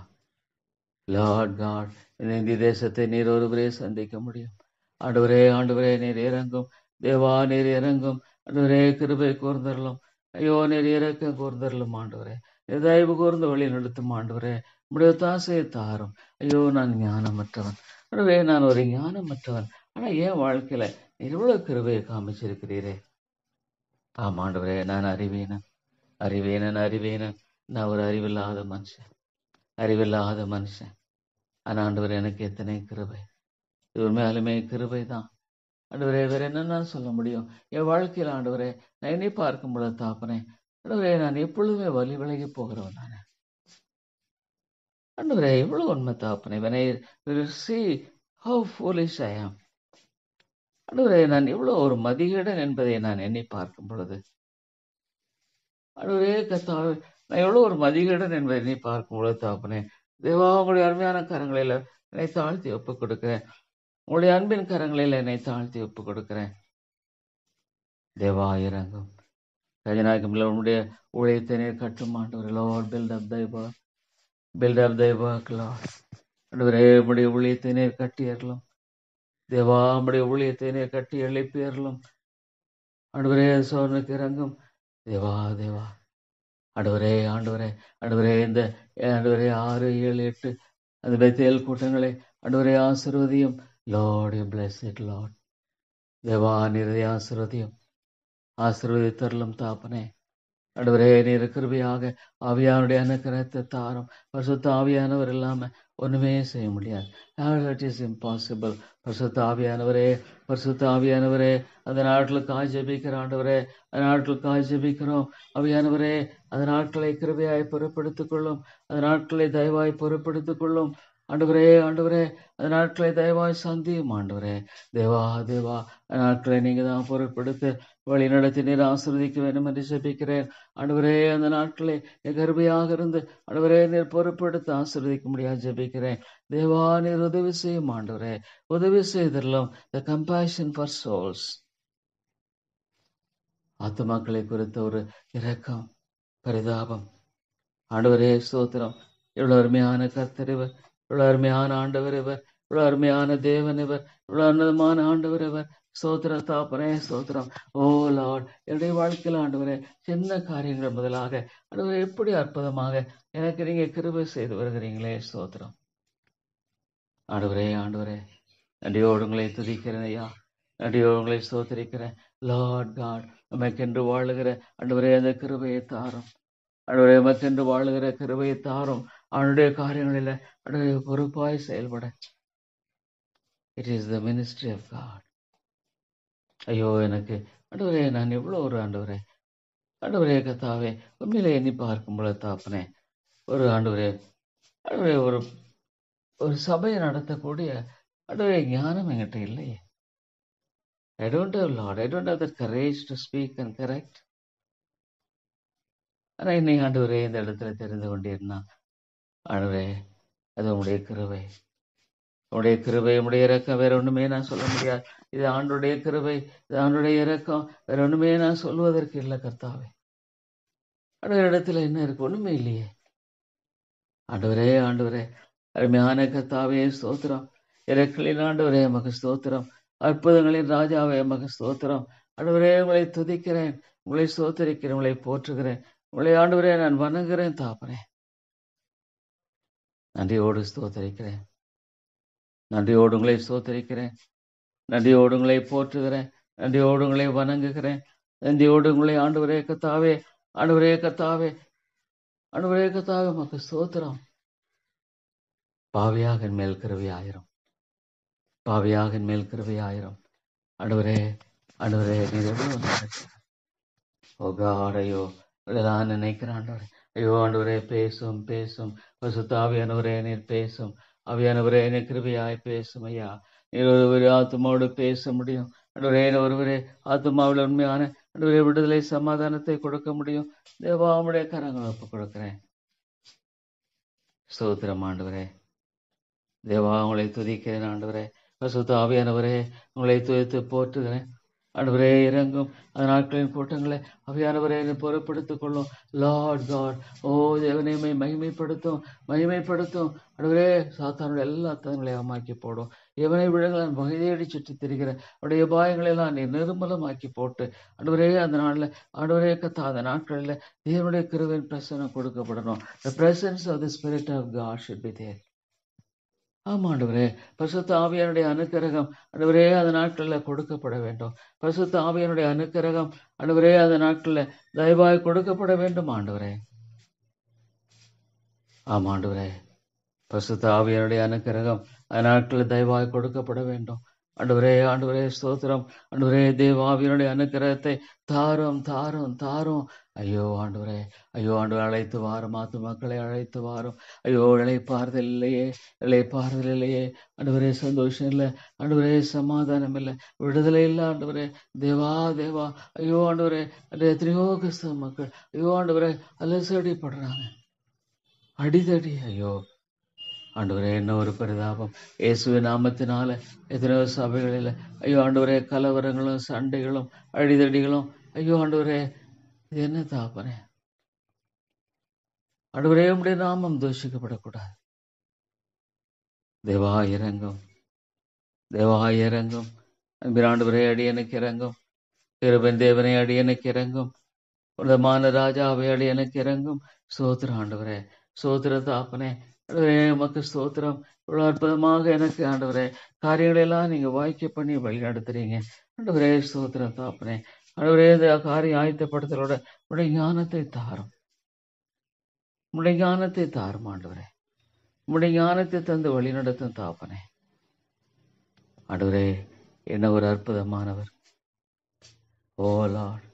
லார்ட் காட் இந்த இந்திய தேசத்தை நீர் ஒருவரே சந்திக்க முடியும். ஆண்டவரே ஆண்டவரே நீர் இறங்கும். தேவா நீர் இறங்கும். ஆண்டவரே கிருபை கூர்ந்தரலும். ஐயோ நீர் இறக்கம் கூர்ந்தரலும் ஆண்டவரே. நீர் தயவு கூர்ந்து வழி நடத்தும் ஆண்டவரே. உம்முடைய தாசையை தாரும். ஐயோ நான் ஞானமற்றவன் ஆண்டவரே, நான் ஒரு ஞானமற்றவன். ஆனா என் வாழ்க்கையில நீர் இவ்வளவு கிருபையை காமிச்சிருக்கிறீரே. ஆமாண்டவரே, நான் அறிவேனன் அறிவேனன் அறிவேனன். நான் ஒரு அறிவில்லாத மனுஷன். ஆனா ஆண்டவரே, எனக்கு எத்தனை கிருபை. இது உண்மையாலுமே கிருபை தான் ஆண்டவரே. வேற என்ன சொல்ல முடியும் என் வாழ்க்கையில் ஆண்டவரே? நான் என்னை பார்க்கும் பொழுது தாப்பனே ஆண்டவரே, நான் எப்பொழுதுமே வழி விலகி போகிறவன் நான் ஆண்டவரே. எவ்வளவு உண்மை தாப்பனே. when I see how foolish I am ஆண்டவரே, நான் எவ்வளவு ஒரு மதிகேடன் என்பதை நான் எண்ணி பார்க்கும் பொழுது ஆண்டவரே கர்த்தாவே, நான் எவ்வளவு ஒரு மதிகேடன் என்பதை எண்ணி பார்க்கும் பொழுது தாப்பனே, தேவா உங்களுடைய அருமையான கரங்களில் என்னை தாழ்த்தி ஒப்புக் கொடுக்கிறேன். உங்களுடைய அன்பின் கரங்களில் என்னை தாழ்த்தி ஒப்புக் கொடுக்கிறேன். தேவா இறங்கும். கஜநாயகம் உங்களுடைய ஊழியத்தை நீர் கட்டும் ஆண்டவரே. Lord, build up thy work, Lord. ஆண்டவரே, உம்முடைய ஊழியத்தை நீர் கட்டியறலும். தேவா உம்முடைய ஊழியத்தை நீர் கட்டி எழுப்பியறலும். ஆண்டவரே சோதனைக்கு இறங்கும். தேவா ஆண்டவரே இந்த ஆண்டவரே 6, 7, 8 அந்த பெத்தேல் கூட்டங்களை ஆண்டவரே ஆசீர்வதியும். Lord, you bless it, Lord. தேவா நீர் ஆசீர்வதித்தருளும் தாப்பனே. ஆண்டவரே நீர் கிருபையாக ஆவியானுடைய அனுக்கிரகத்தை தாரும். பரிசுத்த ஆவியானவர் இல்லாம ஒண்ணுமே செய்ய முடியாது. It is impossible. பரிசுத்த ஆவியானவரே அந்த நாட்களுக்காய் ஜெபிக்கிற ஆண்டவரே, அந்த நாட்களுக்காய் ஜெபிக்கிறோம். ஆவியானவரே அந்த நாட்களை கிருபையாய் பொறுப்படுத்திக் கொள்ளும். அந்த நாட்களை தயவாய் பொறுப்படுத்திக் கொள்ளும். ஆண்டவரே அந்த நாட்களை தயவாய் சந்தியும். ஆண்டவரே தேவா அந்த நாட்களை நீங்க தான் பொருட்படுத்த வழி நடத்தி நீர் ஆசீர்வதிக்க வேண்டும் என்று ஜெபிக்கிறேன். ஆண்டவரே அந்த நாட்களை கருமையாக இருந்து ஆண்டவரே நீர் பொறுப்படுத்த ஆசீர்வதிக்க முடியாது ஜெபிக்கிறேன். தேவா நீர் உதவி செய்யும். ஆண்டவரே உதவி செய்தரலாம். த கம்பேஷன் ஃபார் சோல்ஸ், ஆத்துமாக்களை குறித்த ஒரு இரக்கம், பரிதாபம். ஆண்டவரே ஸ்தோத்திரம். இவ்வளவு அருமையான கர்த்தர் இவர், இவ்வளவு அருமையான ஆண்டவர் இவர், இவ்வளவு அருமையான தேவன் இவர், இவ்வளவு அன்னதமான ஆண்டவர் இவர். ஸ்தோத்திர தாப்பனே ஸ்தோத்திரம். ஓ லார்ட், என்னுடைய வாழ்க்கையில் ஆண்டவரே சின்ன காரியங்கள் முதலாக ஆண்டவரே எப்படி அற்புதமாக எனக்கு நீங்க கிருபை செய்து வருகிறீங்களே. ஸ்தோத்திரம் ஆண்டவரே. நன்றியோடு உங்களை துதிக்கிறேன் ஐயா. நன்றியோடு உங்களை ஸ்தோத்திரிக்கிறேன். லார்ட் காட், நமக்கென்று வாழுகிற ஆண்டவரே அந்த கிருபையை தாரும். ஆண்டவரே நமக்கென்று வாழுகிற கிருபையை தாரும். அவனுடைய காரியங்களில் ஆண்டவரே பொறுப்பாய் செயல்பட. It is the ministry of God. ஐயோ எனக்கு ஆண்டவரே, நான் எவ்வளோ ஒரு ஆண்டவரே கத்தாவே உண்மையிலே எண்ணி பார்க்கும் பொழுது தாப்பனே, ஒரு ஆண்டவரே ஒரு சபையை நடத்தக்கூடிய ஆண்டவரே ஞானம் என்கிட்ட இல்லையே. I don't have Lord, I don't have the courage to speak and correct. ஆனால் இன்னைக்கு ஆண்டவரே இந்த இடத்துல தெரிந்து கொண்டீர்னா ஆண்டவரே அது உங்களுடைய கிருபை, உங்களுடைய இரக்கம். வேற ஒண்ணுமே நான் சொல்ல முடியாது. இது ஆண்டுடைய கிருபை, இது ஆண்டுடைய இரக்கம். வேற ஒண்ணுமே நான் சொல்வதற்கு இல்லை கர்த்தாவே. ஆண்டவர் இடத்துல என்ன இருக்கு? ஒண்ணுமே இல்லையே. ஆண்டவரே அருமையான கர்த்தாவே ஸ்தோத்திரம். இறக்களின் ஆண்டவரே மக ஸ்தோத்திரம். அற்புதங்களின் ராஜாவே மக ஸ்தோத்திரம். ஆண்டவரே உங்களை துதிக்கிறேன், உங்களை ஸ்தோத்திரிக்கிறேன், உங்களை போற்றுகிறேன். உங்களை ஆண்டவரே நான் வணங்குகிறேன் தாப்பனே. நன்றியோடு ஸ்தோத்திரிக்கிறேன், நன்றியோடு உங்களை ஸ்தோத்திரிக்கிறேன், நன்றியோடு உங்களை போற்றுகிறேன், நன்றியோடு உங்களை வணங்குகிறேன், நன்றியோடு உங்களை ஆண்டவரே கர்த்தாவே மக்கு ஸ்தோத்திரம். பாவியாக மேல் கிருபையாயிரும், ஆண்டவரே நீர் எவ்வளவு ஓ காட். ஐயோ நான் நினைக்கிறேன் ஆண்டவரே, ஐயோ ஆண்டவரே பேசும் பரிசுத்த ஆவியானவரே நீர் பேசும். ஆவியானவரே நீர் கிருபையாய் பேசும் ஐயா. நீர் ஒருவரே ஆத்மாவோடு பேச முடியும் ஆண்டவரே. ஒருவரே ஆத்மாவில் உண்மையான ஆண்டவரே விடுதலை சமாதானத்தை கொடுக்க முடியும். தேவாவுடைய கரங்களை ஒப்புக் கொடுக்கிறேன். ஸ்தோத்திரம் ஆண்டவரே. தேவா உங்களை துதிக்கிறேன் ஆண்டவரே. பரிசுத்த ஆவியானவரே உங்களை துதித்து போற்றுகிறேன். ஆண்டவரே இறங்கும். அந்த நாட்களின் கூட்டங்களை அவையானவரே என்னை பொறுப்படுத்திக் கொள்ளும். லார்ட் காட், ஓ தேவனே மகிமைப்படுத்தும், மகிமைப்படுத்தும். ஆண்டவரே சாத்தானுடைய எல்லா தங்களை அமாக்கி போடும். எவனை விழுங்களான் வகைதேடி சுற்றி திரிகிற அவருடைய உபாயங்களை எல்லாம் நீ நிர்மலமாக்கி போட்டு ஆண்டவரே அந்த நாளில் ஆண்டவரே கத்தா அந்த நாட்களில் தேவனுடைய கிருபையின் பிரசன்னம் கொடுக்கப்படணும். The presence of the Spirit of God should be there. ஆமா ஆண்டவரே, பரிசுத்த ஆவியானுடைய அனுக்கிரகம் ஆண்டவரே அந்த நாட்களில் கொடுக்கப்பட வேண்டும். பரிசுத்த ஆவியானுடைய அனுக்கிரகம் ஆண்டவரே அந்த நாட்களில் தயவாய் கொடுக்கப்பட வேண்டும் ஆண்டவரே. ஆமா ஆண்டவரே, பரிசுத்த ஆவியானுடைய அனுக்கிரகம் அந்த நாட்களில் தயவாய் கொடுக்கப்பட வேண்டும். ஆண்டவரே ஆண்டவரே ஸ்தோத்திரம். ஆண்டவரே தேவாவியனுடைய அனுக்கிரகத்தை தாரும் தாரும் தாரும். ஐயோ ஆண்டவரே, ஐயோ ஆண்டவரே அழைத்து வாரும், மாத்து மக்களை அழைத்து வாரும். ஐயோ இளைப்பாறுதல் இல்லையே, இளைப்பாறுதல் இல்லையே ஆண்டவரே, சந்தோஷம் இல்லை ஆண்டவரே, சமாதானம் இல்லை, விடுதலை இல்லை ஆண்டவரே. தேவா தேவா, ஐயோ ஆண்டவரே, அந்த எத்தனையோ கிறிஸ்தவ மக்கள் ஐயோ ஆண்டவரே அலசடிப்படுறாங்க, அடிதடி. ஐயோ ஆண்டவரே, என்ன ஒரு பரிதாபம். இயேசுவின் நாமத்தினால எத்தனையோ சபைகளில் ஐயோ ஆண்டவரே கலவரங்களும் சண்டைகளும் அடிதடிகளும். ஐயோ ஆண்டவரே, இது என்ன தாப்பனே. ஆண்டவரே உம்முடைய நாமம் தூஷிக்கப்படக்கூடாது. தேவா இறங்கும், தேவா இறங்கும். அன்பின் ஆண்டவரே அடியனுக்கு இறங்கும். கிருபையின் தேவனை அடியனுக்கு இறங்கும். உன்னதமான ராஜாவை அடியனுக்கு இறங்கும். ஸ்தோத்திரம் ஆண்டவரே, ஸ்தோத்திர தாப்பனே. ஆண்டவரே உமக்கு ஸ்தோத்திரம். இவ்வளவு அற்புதமாக எனக்கு ஆண்டவரே காரியங்களை எல்லாம் நீங்க வாய்க்க பண்ணி வழி நடத்துறீங்க ஆண்டவரே. ஸ்தோத்திரம் தாப்பனே. ஆண்டவரே இந்த காரியம் ஆயத்தப்படுத்தலோட உடைய ஞானத்தை தாரும், உடைய ஞானத்தை தாரும் ஆண்டவரே. உடைய ஞானத்தை தந்து வழி நடத்தும் தாப்பனே. ஆண்டவரே என்ன ஒரு அற்புதமானவர். ஓ லார்ட்,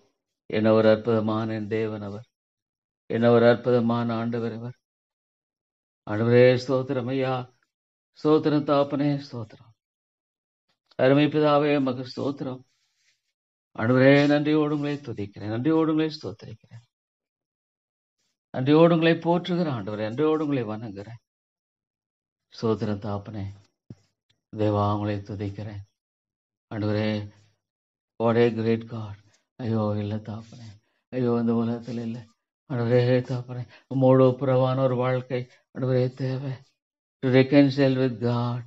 என்ன ஒரு அற்புதமான என் தேவன் அவர். என்ன ஒரு அற்புதமான ஆண்டவர் அவர். ஆண்டவரே ஸ்தோத்திரம் ஐயா, ஸ்தோத்திரம் தாப்பனே, ஸ்தோத்திரம். அருமை பிதாவே உமக்கு ஸ்தோத்திரம். ஆண்டவரே நன்றியோடு உங்களை துதிக்கிறேன், நன்றியோடு உங்களை ஸ்தோத்திரிக்கிறேன், நன்றியோடு உங்களை போற்றுகிறேன் ஆண்டவரே, நன்றியோடு உங்களை வணங்குகிறேன். ஸ்தோத்திரம் தாப்பனே. தேவா உங்களை துதிக்கிறேன் ஆண்டவரே. What a great God. ஐயோ இல்லை தாப்பனே, ஐயோ இந்த உலகத்தில் இல்லை ஆண்டவரே தாப்பனே. உம்மோடு ஒப்புரவான ஒரு வாழ்க்கை ஆண்டவரே தேவை. To reconcile with God.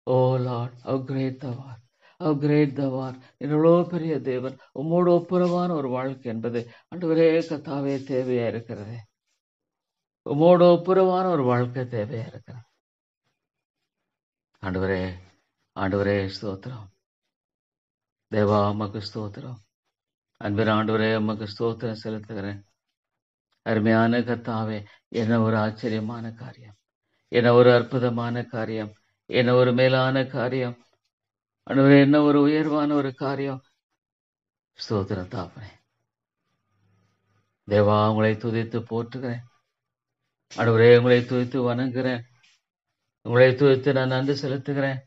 Oh Lord, how great thou art, how great thou art. எவ்வளோ பெரிய தேவன். உம்மோடு ஒப்புரவான ஒரு வாழ்க்கை என்பது ஆண்டவரே கத்தாவே தேவையா இருக்கிறது. உம்மோடு ஒப்புரவான ஒரு வாழ்க்கை தேவையா இருக்கிறது ஆண்டவரே. ஆண்டவரே ஸ்தோத்திரம். தேவா உமக்கு ஸ்தோத்திரம். அன்பின் ஆண்டவரே உமக்கு ஸ்தோத்திரம் செலுத்துகிறேன். அருமையான கத்தாவே, என்ன ஒரு ஆச்சரியமான காரியம், என்ன ஒரு அற்புதமான காரியம், என்ன ஒரு மேலான காரியம் ஆண்டவரே, என்ன ஒரு உயர்வான ஒரு காரியம். ஸ்தோத்திரம் தாப்பனே. தேவா உங்களை துதித்து போற்றுகிறேன் ஆண்டவரே. உங்களை துதித்து வணங்குகிறேன், உங்களை துதித்து நான் நன்றி செலுத்துகிறேன்,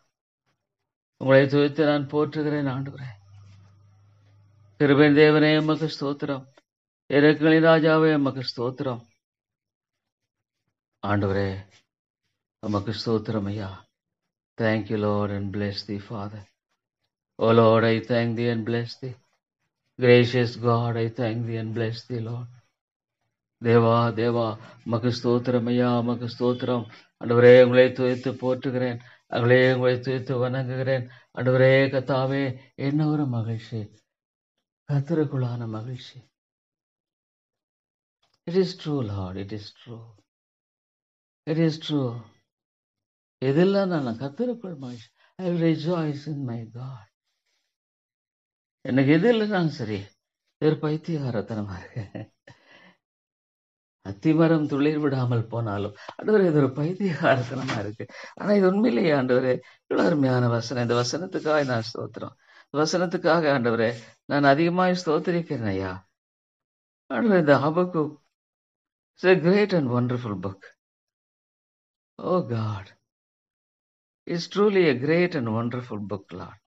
உங்களை துதித்து நான் போற்றுகிறேன் ஆண்டவரே. கிருபையின் தேவனே உமக்கு ஸ்தோத்திரம். இரக்கங்களின் ராஜாவே உமக்கு ஸ்தோத்திரம் ஆண்டவரே. உமக்கு ஸ்தோத்திரம் ஐயா. Thank you Lord and bless thee Father. Oh Lord, I thank thee and bless thee. Gracious God, I thank thee and bless thee Lord. Deva Deva உமக்கு ஸ்தோத்திரம் ஐயா, உமக்கு ஸ்தோத்திரம் ஆண்டவரே. உங்களை துதித்து போற்றுகிறேன், உங்களை துதித்து வணங்குகிறேன் ஆண்டவரே. கத்தாவே என்ன ஒரு மகிழ்ச்சி, கர்த்தருக்குள்ளான மகிழ்ச்சி. It is true Lord, it is true, it is true. எதெல்லாம் நான் கர்த்தருக்குள் மகிழ்ச்சி. I will rejoice in my God. எனக்கு எது இல்லைனாலும் சரி, ஒரு பைத்தியகாரத்தனமா இருக்கு. அத்திமரம் துளிர் விடாமல் போனாலும் ஆண்டவரே இது ஒரு பைத்தியகாரத்தனமா இருக்கு. ஆனா இது உண்மையிலேயே ஆண்டவரே இவ்வளவு அருமையான வசனம். இந்த வசனத்துக்காக நான் ஸ்தோத்திரம், வசனத்துக்காக ஆண்டவரே நான் அதிகமாக ஸ்தோத்திரிக்கிறேன் ஐயா. ஆண்டவரே இந்த ஹபக்குக் is a great and wonderful book. Oh God, it's truly a great and wonderful book Lord.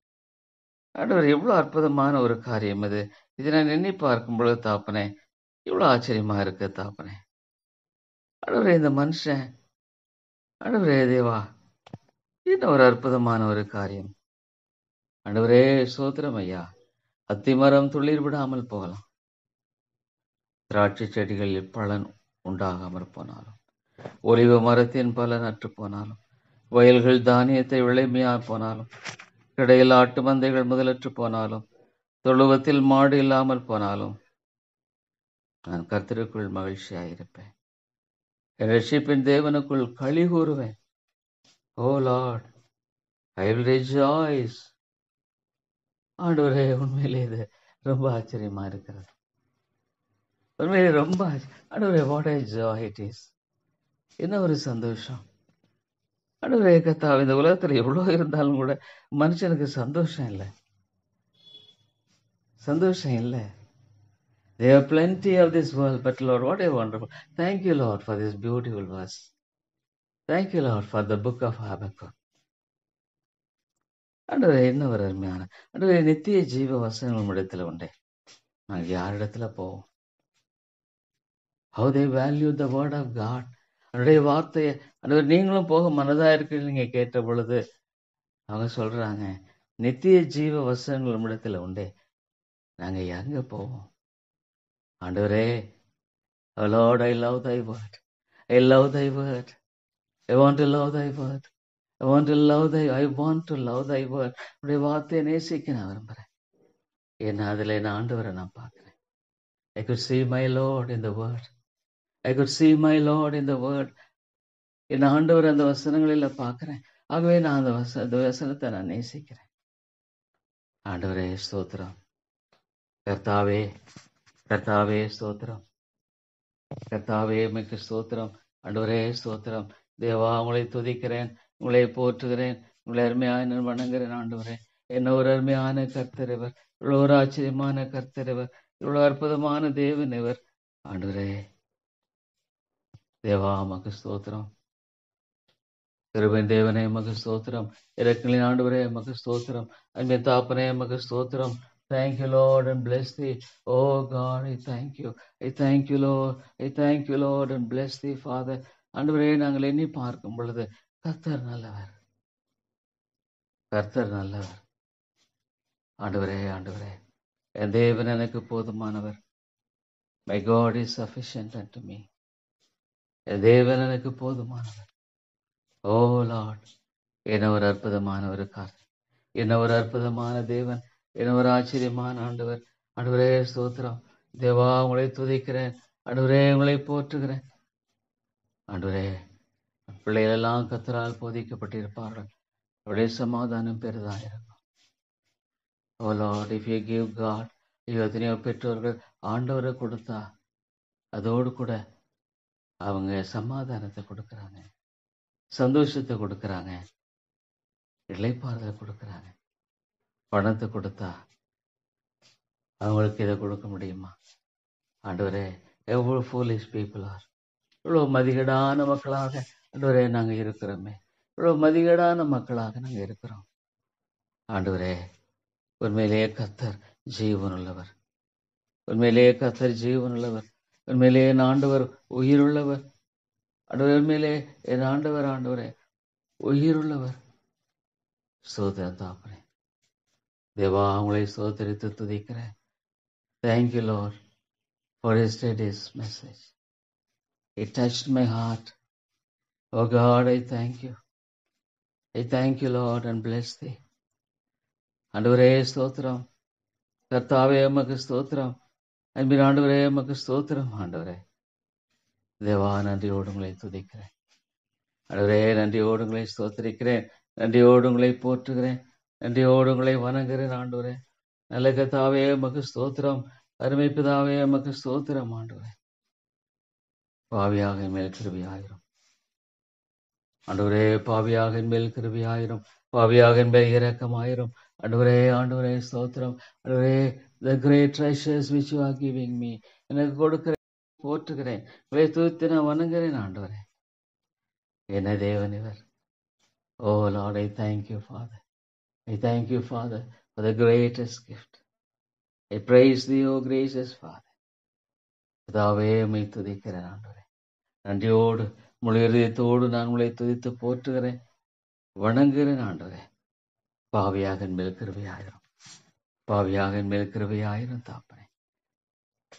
ஆண்டவர் எவ்வளவு அற்புதமான ஒரு காரியம் இது. இதை நான் எண்ணி பார்க்கும் பொழுது தாப்பனே இவ்வளவு ஆச்சரியமா இருக்கு தாப்பனே. ஆண்டவரே இந்த மனுஷன் ஆண்டவரே தேவா என்ன ஒரு அற்புதமான ஒரு காரியம் ஆண்டவரே. ஸ்தோத்திரம் ஐயா. அத்திமரம் துளிர் விடாமல் போகலாம், திராட்சை செடிகளில் பலன் உண்டாகாமற் போனாலும், ஒலிவ மரத்தின் பலன் அற்று போனாலும், வயல்கள் தானியத்தை விளைமையா போனாலும், கிடையில் ஆட்டு மந்தைகள் முதலற்று போனாலும், தொழுவத்தில் மாடு இல்லாமல் போனாலும், நான் கர்த்தருக்குள் மகிழ்ச்சியாயிருப்பேன், என் ரட்சிப்பின் தேவனுக்குள் களி கூறுவேன். ஓ லார்ட், ஐ வில் ரிஜாய்ஸ். ஆண்டவரே, உண்மையிலே இது ரொம்ப ஆச்சரியமா இருக்கிறது. உண்மையிலே ரொம்ப ஆண்டவரே, what I Joy it is. என்ன ஒரு சந்தோஷம். ஆண்டவரே கர்த்தாவே, இந்த உலகத்துல எவ்வளவு இருந்தாலும் கூட மனுஷனுக்கு சந்தோஷம் இல்லை, சந்தோஷம் இல்லை. There are plenty of this world, but Lord, what a wonderful. Thank you, Lord, for this beautiful verse. Thank you, Lord, for the book of Habakkuk. ஆண்டவரே, என்ன ஒரு அருமையான ஆண்டவரே, நித்திய ஜீவ வசனங்கள் இடத்துல உண்டே, நாங்கள் யாரிடத்துல போவோம்? How they value the word of God. அவருடைய வார்த்தையை ஆண்டவர் நீங்களும் போக மனதா இருக்கிறீங்க. நீங்க கேட்ட பொழுது அவங்க சொல்றாங்க, நித்திய ஜீவ வசனங்கள் நம்மிடத்துல உண்டே, நாங்க எங்க போவோம்? ஆண்டவரே, oh Lord, I love thy word. I love thy word. I want to love thy word. I want to love thy word. உடைய வார்த்தையை நேசிக்க நான் விரும்புறேன். ஏன்னா அதுல என் ஆண்டவரை நான் பார்க்கிறேன். I could see my Lord in the word. I could see my Lord in the word. என் ஆண்டவர் அந்த வசனங்களில பார்க்கிறேன். ஆகவே நான் அந்த வசனத்தை நான் நேசிக்கிறேன். ஆண்டவரே ஸ்தோத்திரம். கர்த்தாவே, கர்த்தாவே ஸ்தோத்திரம். கர்த்தாவே உமக்கு ஸ்தோத்திரம். ஆண்டவரே ஸ்தோத்திரம். தேவா, உங்களை துதிக்கிறேன், உங்களை போற்றுகிறேன், உங்களை அருமையான நான் வணங்குகிறேன். ஆண்டவரே, என்ன ஒரு அருமையான கர்த்தர் இவர், இவ்வளவு ஒரு ஆச்சரியமான கர்த்தர் இவர், இவ்வளவு அற்புதமான தேவன் இவர். ஆண்டவரே தேவா, உமக்கு ஸ்தோத்திரம். கிருபையின் தேவனே உமக்கு ஸ்தோத்திரம். இரக்கங்களின் ஆண்டவரே உமக்கு ஸ்தோத்திரம். அன்பின் தாப்பனே உமக்கு ஸ்தோத்திரம். Thank you, Lord, and bless thee. Oh God, I thank you. I thank you, Lord. I thank you, Lord, and bless thee, Father. ஆண்டவரே, நாங்கள் எண்ணி பார்க்கும் பொழுது கர்த்தர் நல்லவர், கர்த்தர் நல்லவர். ஆண்டவரே, ஆண்டவரே, என் தேவன் எனக்கு போதுமானவர். My God is sufficient unto me. என் தேவன் எனக்கு போதுமானவர். ஓ லார்ட், என்ன ஒரு அற்புதமான ஒரு காரியம், என்ன ஒரு அற்புதமான தேவன், என்ன ஒரு ஆச்சரியமான ஆண்டவர். ஆண்டவரே ஸ்தோத்திரம். தேவா, உங்களை துதிக்கிறேன். ஆண்டவரே, உங்களை போற்றுகிறேன். ஆண்டவரே, பிள்ளைகள் எல்லாம் கர்த்தரால் போதிக்கப்பட்டிருப்பார்கள், அவருடைய சமாதானம் பெரிதாக இருக்கும். O Lord, if you give God, எத்தனையோ பெற்றோர்கள் ஆண்டவரை கொடுத்தா அதோடு கூட அவங்க சமாதானத்தை கொடுக்கறாங்க, சந்தோஷத்தை கொடுக்கறாங்க, இளைப்பாறுதலை கொடுக்கறாங்க. பணத்தை கொடுத்தா அவங்களுக்கு இதை கொடுக்க முடியுமா? ஆண்டவரே, எவ்வளவு ஃபூலிஷ் பீப்புள் ஆர். இவ்வளவு மதிகேடான மக்களாக ஆண்டவரே நாங்க இருக்கிறோமே, இவ்வளவு மதிகேடான மக்களாக நாங்க இருக்கிறோம். ஆண்டவரே, உண்மையிலேயே கர்த்தர் ஜீவனுள்ளவர், உண்மையிலேயே கர்த்தர் ஜீவனுள்ளவர், உண்மையிலேயே என் ஆண்டவர் உயிருள்ளவர். ஆண்டவர், உண்மையிலே என் ஆண்டவர், ஆண்டவரே உயிருள்ளவர். ஸ்தோத்திரம் தாப்பனே. தேவா, உங்களை ஸ்தோத்திரித்து துதிக்கிறேன். Thank you, Lord, for yesterday's message. It touched my heart. Oh God, I thank you. I thank you, Lord, and bless thee. ஆண்டவரே ஸ்தோத்திரம். கர்த்தாவே உமக்கு ஸ்தோத்திரம். அன்பின் ஆண்டவரே உமக்கு ஸ்தோத்திரம். ஆண்டவரே தேவா, நன்றியோடு உங்களை துதிக்கிறேன். ஆண்டவரே, நன்றியோடு உங்களை ஸ்தோத்திரிக்கிறேன், நன்றியோடு உங்களை போற்றுகிறேன், நன்றியோடு உங்களை வணங்குகிறேன். ஆண்டவரே நல்ல கர்த்தாவே உமக்கு ஸ்தோத்திரம். அருமை பிதாவே உமக்கு ஸ்தோத்திரம். ஆண்டவரே, பாவியாக மேல் கிருபையாயிரும். ஆண்டவரே, பாவியாக மேல் கிருபையாயிரும், பாவியாக மேல் இரக்கமாயிரும். ஆண்டவரே, ஆண்டவரே ஸ்தோத்திரம். ஆண்டவரே, the great treasures which you are giving me, எனக்கு கொடுக்கிறேன், போற்றுகிறேன், உங்களை துதித்து நான் வணங்குகிறேன். ஆண்டவரே, என்ன தேவன் இவர். Oh Lord, I thank you, Father. I thank you, Father, for the greatest gift. I praise thee, O gracious Father. பிதாவே, உம்மை துதிக்கிறேன். ஆண்டவரே, நன்றியோடு முழு இதயத்தோடு நான் உங்களை துதித்து போற்றுகிறேன், வணங்குகிறேன். ஆண்டவரே, பாவியாக மேல் கிருபையாயிரும். பாவியாக என் மேல் கிருபையாயிரும் தாப்பனே.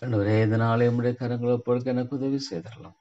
ஆண்டவரே, இந்த நாளை உம்முடைய கரங்களை பொழுது எனக்கு உதவி செய்தரலாம்.